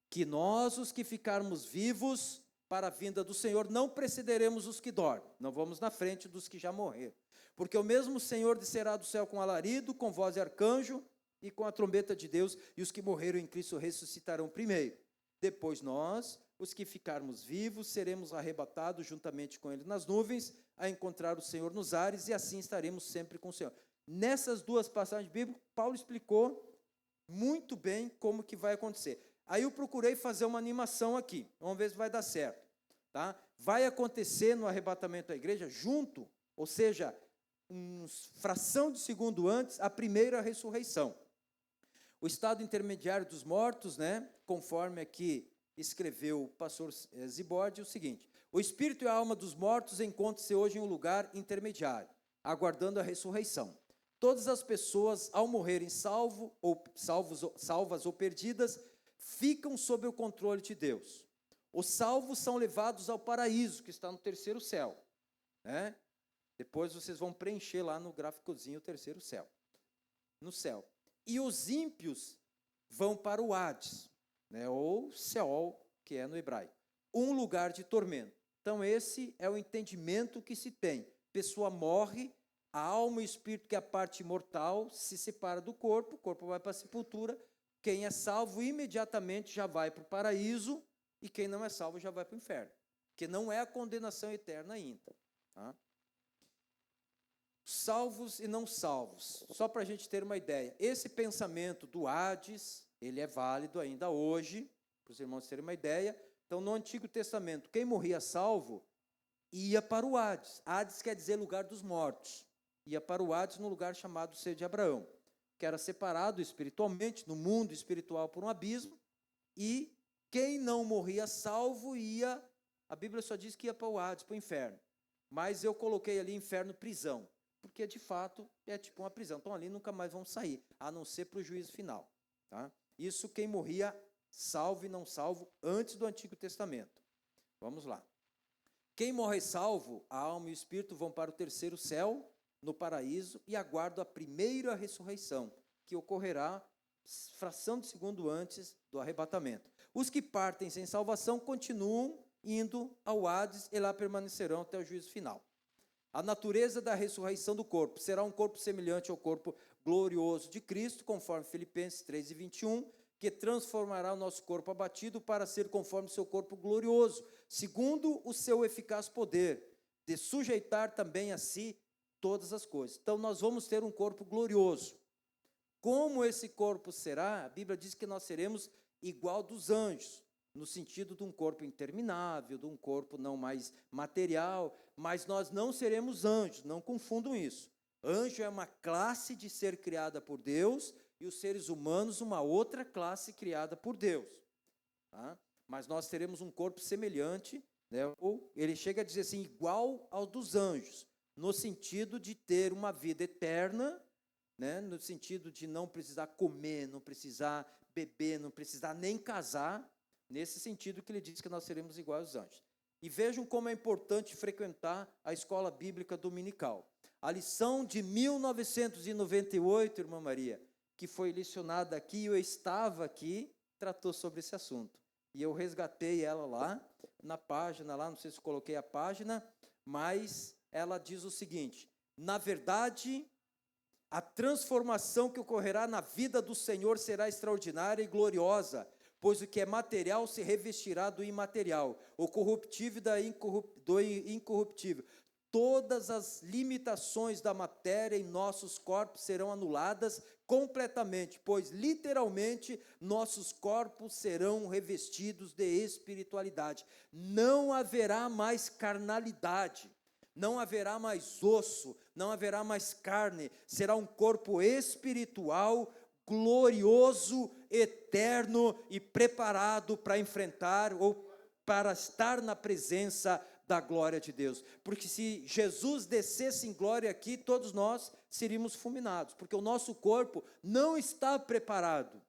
C: que nós, os que ficarmos vivos para a vinda do Senhor, não precederemos os que dormem, não vamos na frente dos que já morreram. Porque o mesmo Senhor descerá do céu com alarido, com voz de arcanjo e com a trombeta de Deus, e os que morreram em Cristo ressuscitarão primeiro. Depois nós, os que ficarmos vivos, seremos arrebatados juntamente com Ele nas nuvens, a encontrar o Senhor nos ares, e assim estaremos sempre com o Senhor. Nessas 2 passagens bíblicas, Paulo explicou muito bem como que vai acontecer. Aí eu procurei fazer uma animação aqui, vamos ver se vai dar certo. Tá? Vai acontecer no arrebatamento da igreja junto, ou seja, fração de segundo antes, a primeira ressurreição. O estado intermediário dos mortos, né, conforme aqui escreveu o pastor Zibordi, é o seguinte: o espírito e a alma dos mortos encontram-se hoje em um lugar intermediário, aguardando a ressurreição. Todas as pessoas, ao morrerem salvas ou perdidas, ficam sob o controle de Deus. Os salvos são levados ao paraíso, que está no 3º céu. Né? Depois vocês vão preencher lá no gráficozinho o 3º céu. No céu. E os ímpios vão para o Hades, né? Ou Seol, que é no hebraico. Um lugar de tormento. Então esse é o entendimento que se tem. Pessoa morre, a alma e o espírito, que é a parte mortal, se separa do corpo, o corpo vai para a sepultura. Quem é salvo imediatamente já vai para o paraíso, e quem não é salvo já vai para o inferno, que não é a condenação eterna ainda. Tá? Salvos e não salvos, só para a gente ter uma ideia, esse pensamento do Hades, ele é válido ainda hoje, para os irmãos terem uma ideia. Então, no Antigo Testamento, quem morria salvo ia para o Hades. Hades quer dizer lugar dos mortos. Ia para o Hades, no lugar chamado Ser de Abraão, que era separado espiritualmente, no mundo espiritual, por um abismo, e quem não morria salvo ia, a Bíblia só diz que ia para o Hades, para o inferno, mas eu coloquei ali inferno prisão, porque de fato é tipo uma prisão, então ali nunca mais vão sair, a não ser para o juízo final. Tá? Isso quem morria salvo e não salvo antes do Antigo Testamento. Vamos lá. Quem morre salvo, a alma e o espírito vão para o 3º céu, no paraíso, e aguardam a primeira ressurreição, que ocorrerá fração de segundo antes do arrebatamento. Os que partem sem salvação continuam indo ao Hades e lá permanecerão até o juízo final. A natureza da ressurreição do corpo será um corpo semelhante ao corpo glorioso de Cristo, conforme Filipenses 3:21, que transformará o nosso corpo abatido para ser conforme o seu corpo glorioso, segundo o seu eficaz poder, de sujeitar também a si todas as coisas. Então, nós vamos ter um corpo glorioso. Como esse corpo será? A Bíblia diz que nós seremos igual dos anjos, no sentido de um corpo interminável, de um corpo não mais material, mas nós não seremos anjos, não confundam isso. Anjo é uma classe de ser criada por Deus, e os seres humanos uma outra classe criada por Deus. Tá? Mas nós teremos um corpo semelhante, né? Ou ele chega a dizer assim, igual ao dos anjos, no sentido de ter uma vida eterna, né? No sentido de não precisar comer, não precisar beber, não precisar nem casar, nesse sentido que ele diz que nós seremos iguais aos anjos. E vejam como é importante frequentar a escola bíblica dominical. A lição de 1998, irmã Maria, que foi licionada aqui, eu estava aqui, tratou sobre esse assunto. E eu resgatei ela lá, na página, lá, não sei se coloquei a página, mas ela diz o seguinte: na verdade, a transformação que ocorrerá na vida do Senhor será extraordinária e gloriosa, pois o que é material se revestirá do imaterial, o corruptível do incorruptível. Todas as limitações da matéria em nossos corpos serão anuladas completamente, pois literalmente nossos corpos serão revestidos de espiritualidade. Não haverá mais carnalidade, não haverá mais osso, não haverá mais carne, será um corpo espiritual, glorioso, eterno e preparado para enfrentar ou para estar na presença da glória de Deus. Porque se Jesus descesse em glória aqui, todos nós seríamos fulminados, porque o nosso corpo não está preparado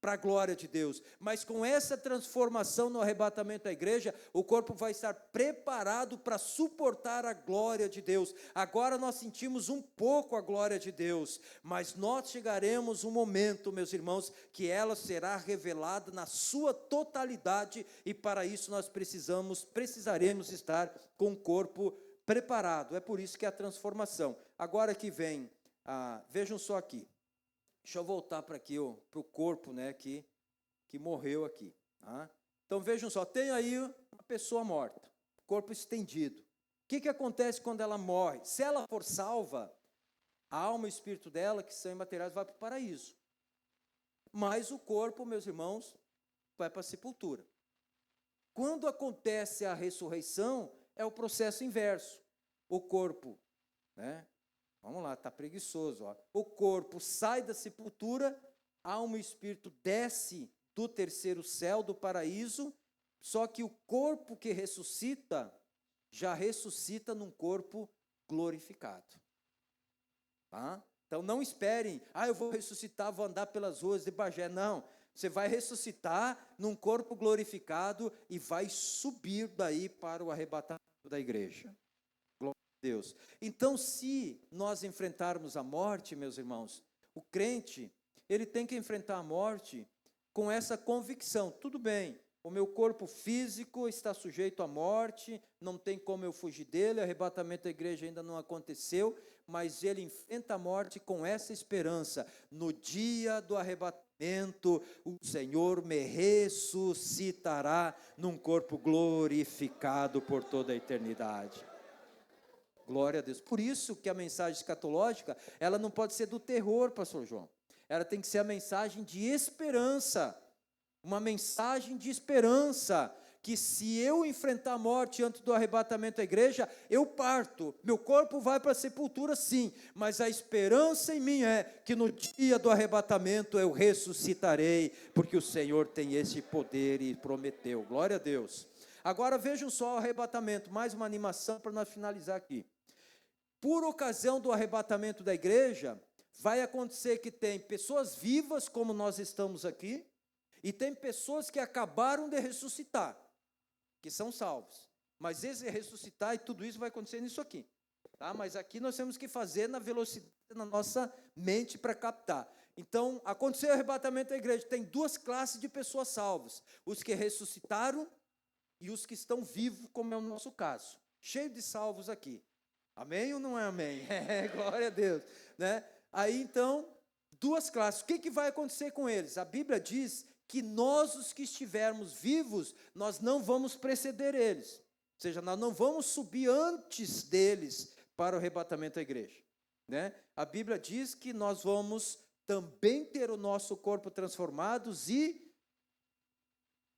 C: para a glória de Deus, mas com essa transformação no arrebatamento da igreja, o corpo vai estar preparado para suportar a glória de Deus. Agora nós sentimos um pouco a glória de Deus, mas nós chegaremos um momento, meus irmãos, que ela será revelada na sua totalidade, e para isso nós precisaremos estar com o corpo preparado. É por isso que é a transformação. Agora que vem, vejam só aqui. Deixa eu voltar para aqui, para o corpo, né, que morreu aqui. Tá? Então vejam só, tem aí uma pessoa morta, corpo estendido. O que acontece quando ela morre? Se ela for salva, a alma e o espírito dela, que são imateriais, vai para o paraíso. Mas o corpo, meus irmãos, vai para a sepultura. Quando acontece a ressurreição, é o processo inverso. O corpo, né? Vamos lá, está preguiçoso. Ó. O corpo sai da sepultura, alma e espírito desce do terceiro céu, do paraíso, só que o corpo que ressuscita, já ressuscita num corpo glorificado. Tá? Então não esperem, eu vou ressuscitar, vou andar pelas ruas de Bagé. Não, você vai ressuscitar num corpo glorificado e vai subir daí para o arrebatamento da igreja. Deus. Então, se nós enfrentarmos a morte, meus irmãos, o crente, ele tem que enfrentar a morte com essa convicção. Tudo bem, o meu corpo físico está sujeito à morte, não tem como eu fugir dele, o arrebatamento da igreja ainda não aconteceu, mas ele enfrenta a morte com essa esperança. No dia do arrebatamento, o Senhor me ressuscitará num corpo glorificado por toda a eternidade. Glória a Deus. Por isso que a mensagem escatológica, ela não pode ser do terror, pastor João. Ela tem que ser a mensagem de esperança. Uma mensagem de esperança, que se eu enfrentar a morte antes do arrebatamento da igreja, eu parto. Meu corpo vai para a sepultura, sim, mas a esperança em mim é que no dia do arrebatamento eu ressuscitarei, porque o Senhor tem esse poder e prometeu. Glória a Deus. Agora vejam só o arrebatamento, mais uma animação para nós finalizar aqui. Por ocasião do arrebatamento da igreja, vai acontecer que tem pessoas vivas, como nós estamos aqui, e tem pessoas que acabaram de ressuscitar, que são salvos. Mas esse ressuscitar e tudo isso vai acontecer nisso aqui. Tá? Mas aqui nós temos que fazer na velocidade da nossa mente para captar. Então, aconteceu o arrebatamento da igreja, tem duas classes de pessoas salvas. Os que ressuscitaram e os que estão vivos, como é o nosso caso. Cheio de salvos aqui. Amém ou não é amém? Glória a Deus. Né? Aí, então, duas classes. O que vai acontecer com eles? A Bíblia diz que nós, os que estivermos vivos, nós não vamos preceder eles. Ou seja, nós não vamos subir antes deles para o arrebatamento da igreja. Né? A Bíblia diz que nós vamos também ter o nosso corpo transformados e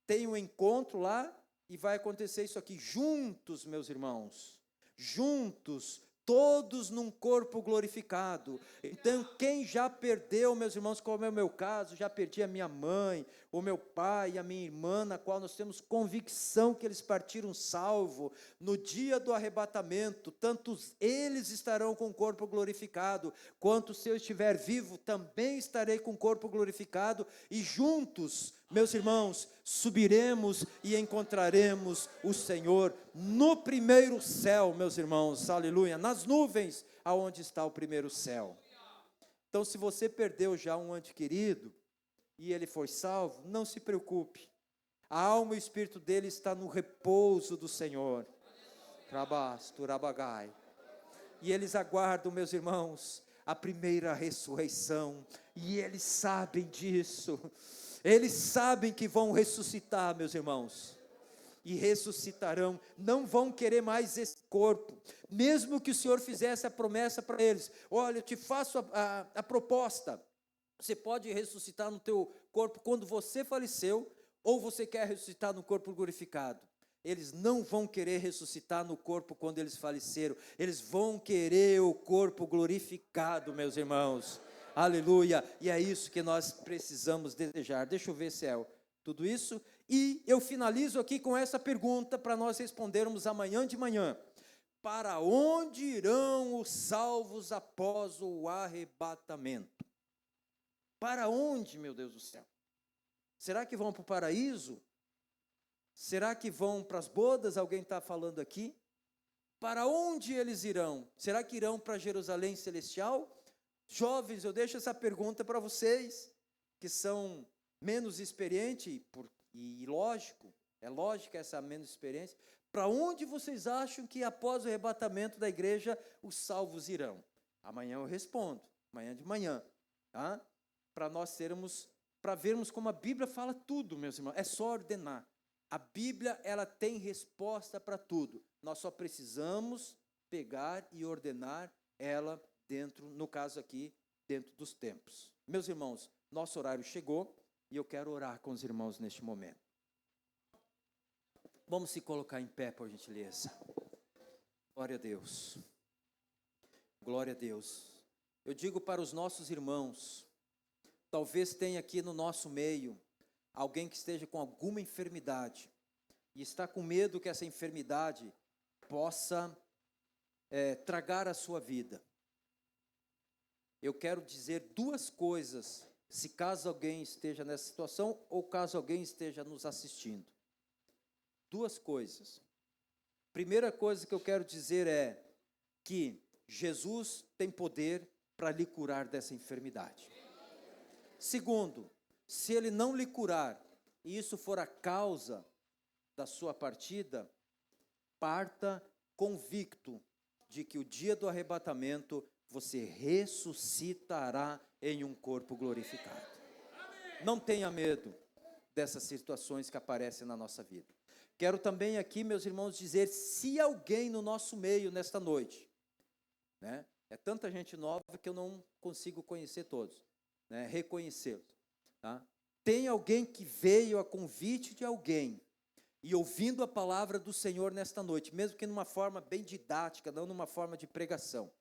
C: tem um encontro lá e vai acontecer isso aqui juntos, meus irmãos. Juntos todos num corpo glorificado. Então, quem já perdeu, meus irmãos, como é o meu caso, já perdi a minha mãe, o meu pai, a minha irmã, na qual nós temos convicção que eles partiram salvo, no dia do arrebatamento, tanto eles estarão com o corpo glorificado, quanto se eu estiver vivo, também estarei com o corpo glorificado, e juntos, meus irmãos, subiremos e encontraremos o Senhor no primeiro céu, meus irmãos, aleluia, nas nuvens, aonde está o primeiro céu. Então, se você perdeu já um ente querido, e ele foi salvo, não se preocupe, a alma e o espírito dele está no repouso do Senhor, e eles aguardam, meus irmãos, a primeira ressurreição, e eles sabem disso, eles sabem que vão ressuscitar, meus irmãos, e ressuscitarão, não vão querer mais esse corpo, mesmo que o Senhor fizesse a promessa para eles, olha, eu te faço a proposta, você pode ressuscitar no teu corpo quando você faleceu, ou você quer ressuscitar no corpo glorificado. Eles não vão querer ressuscitar no corpo quando eles faleceram, eles vão querer o corpo glorificado, meus irmãos, aleluia, e é isso que nós precisamos desejar. Deixa eu ver se é tudo isso, e eu finalizo aqui com essa pergunta, para nós respondermos amanhã de manhã: para onde irão os salvos após o arrebatamento? Para onde, meu Deus do céu? Será que vão para o paraíso? Será que vão para as bodas? Alguém está falando aqui. Para onde eles irão? Será que irão para Jerusalém celestial? Jovens, eu deixo essa pergunta para vocês, que são menos experientes, e lógico, é lógica essa menos experiência. Para onde vocês acham que após o arrebatamento da igreja, os salvos irão? Amanhã eu respondo, amanhã de manhã, tá? Para nós para vermos como a Bíblia fala tudo, meus irmãos, é só ordenar. A Bíblia, ela tem resposta para tudo, nós só precisamos pegar e ordenar ela dentro, no caso aqui, dentro dos tempos. Meus irmãos, nosso horário chegou e eu quero orar com os irmãos neste momento. Vamos se colocar em pé, por gentileza. Glória a Deus. Glória a Deus. Eu digo para os nossos irmãos, talvez tenha aqui no nosso meio alguém que esteja com alguma enfermidade e está com medo que essa enfermidade possa tragar a sua vida. Eu quero dizer duas coisas, se caso alguém esteja nessa situação ou caso alguém esteja nos assistindo. Duas coisas. Primeira coisa que eu quero dizer é que Jesus tem poder para lhe curar dessa enfermidade. Segundo, se ele não lhe curar, e isso for a causa da sua partida, parta convicto de que o dia do arrebatamento você ressuscitará em um corpo glorificado. Não tenha medo dessas situações que aparecem na nossa vida. Quero também aqui, meus irmãos, dizer, se alguém no nosso meio nesta noite, né, é tanta gente nova que eu não consigo conhecer todos, né, reconhecê-los, tá? Tem alguém que veio a convite de alguém e ouvindo a palavra do Senhor nesta noite, mesmo que numa forma bem didática, não numa forma de pregação,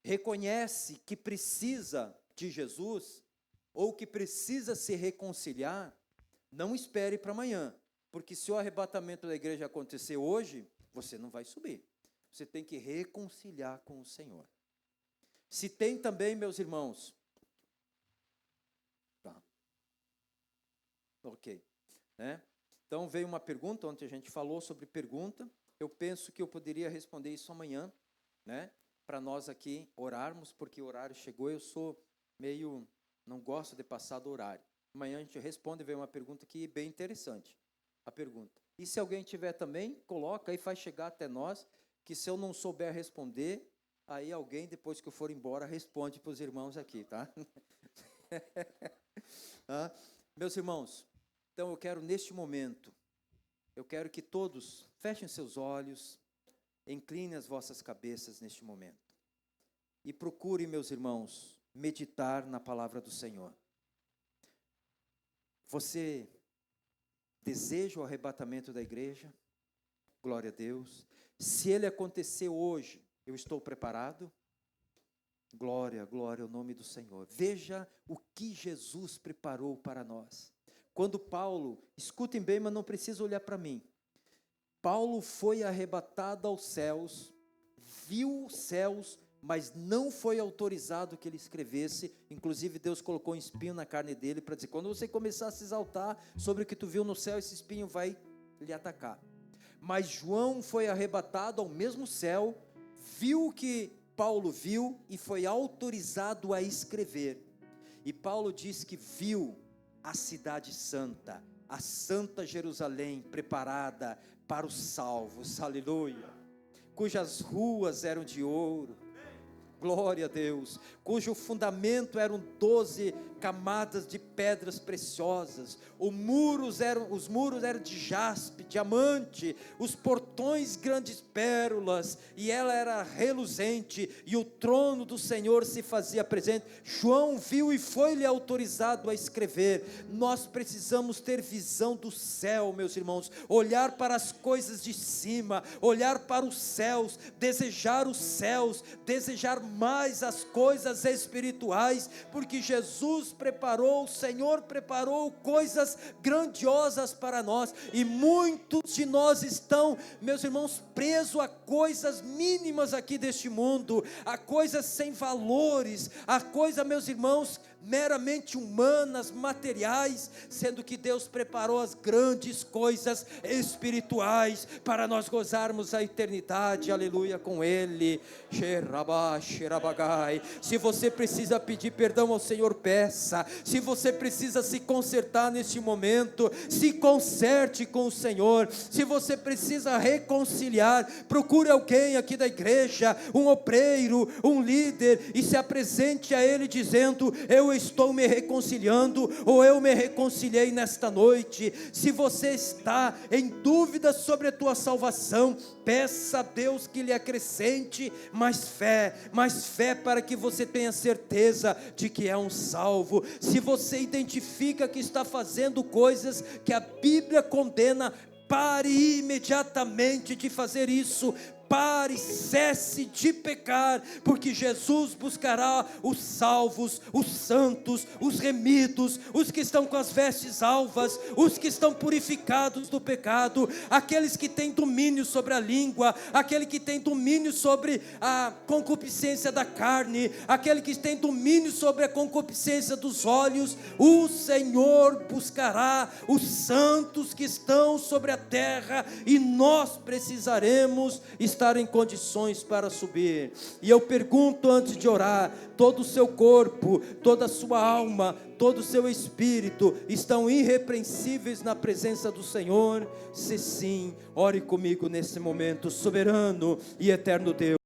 C: reconhece que precisa de Jesus ou que precisa se reconciliar, não espere para amanhã, porque se o arrebatamento da igreja acontecer hoje, você não vai subir. Você tem que reconciliar com o Senhor. Se tem também, meus irmãos, tá, ok, né? Então veio uma pergunta, ontem a gente falou sobre pergunta, eu penso que eu poderia responder isso amanhã, né? Para nós aqui orarmos, porque o horário chegou, eu sou meio, não gosto de passar do horário. Amanhã a gente responde, veio uma pergunta aqui bem interessante, a pergunta. E se alguém tiver também, coloca aí, faz chegar até nós, que se eu não souber responder, aí alguém, depois que eu for embora, responde para os irmãos aqui, tá? Tá? Meus irmãos, então eu quero neste momento, eu quero que todos fechem seus olhos, inclinem as vossas cabeças neste momento e procurem, meus irmãos, meditar na palavra do Senhor. Você deseja o arrebatamento da igreja? Glória a Deus. Se ele acontecer hoje, Eu estou preparado? Glória, glória ao nome do Senhor. Veja o que Jesus preparou para nós. Quando Paulo, escutem bem, mas não precisa olhar para mim. Paulo foi arrebatado aos céus, viu os céus, mas não foi autorizado que ele escrevesse. Inclusive Deus colocou um espinho na carne dele para dizer, quando você começar a se exaltar sobre o que tu viu no céu, esse espinho vai lhe atacar. Mas João foi arrebatado ao mesmo céu, viu o que Paulo viu e foi autorizado a escrever. E Paulo diz que viu a cidade santa, a santa Jerusalém preparada para os salvos, aleluia, cujas ruas eram de ouro, glória a Deus, cujo fundamento eram 12 camadas de pedras preciosas, os muros eram de jaspe, diamante, os portões grandes pérolas, e ela era reluzente, e o trono do Senhor se fazia presente. João viu e foi-lhe autorizado a escrever. Nós precisamos ter visão do céu, meus irmãos, olhar para as coisas de cima, olhar para os céus, desejar mais as coisas espirituais, porque Jesus preparou, o Senhor preparou coisas grandiosas para nós, e muitos de nós estão, meus irmãos, presos a coisas mínimas aqui deste mundo, a coisas sem valores, a coisas, meus irmãos, meramente humanas, materiais, sendo que Deus preparou as grandes coisas espirituais para nós gozarmos a eternidade, aleluia, com Ele. Se você precisa pedir perdão ao Senhor, peça. Se você precisa se consertar neste momento, se conserte com o Senhor. Se você precisa reconciliar, procure alguém aqui da igreja, um obreiro, um líder, e se apresente a Ele dizendo, eu estou me reconciliando, ou eu me reconciliei nesta noite. Se você está em dúvida sobre a tua salvação, peça a Deus que lhe acrescente mais fé para que você tenha certeza de que é um salvo. Se você identifica que está fazendo coisas que a Bíblia condena, pare imediatamente de fazer isso. Pare, cesse de pecar, porque Jesus buscará os salvos, os santos, os remidos, os que estão com as vestes alvas, os que estão purificados do pecado, aqueles que têm domínio sobre a língua, aquele que tem domínio sobre a concupiscência da carne, aquele que tem domínio sobre a concupiscência dos olhos. O Senhor buscará os santos que estão sobre a terra, e nós precisaremos estar em condições para subir. E eu pergunto antes de orar, todo o seu corpo, toda a sua alma, todo o seu espírito estão irrepreensíveis na presença do Senhor? Se sim, ore comigo nesse momento. Soberano e eterno Deus,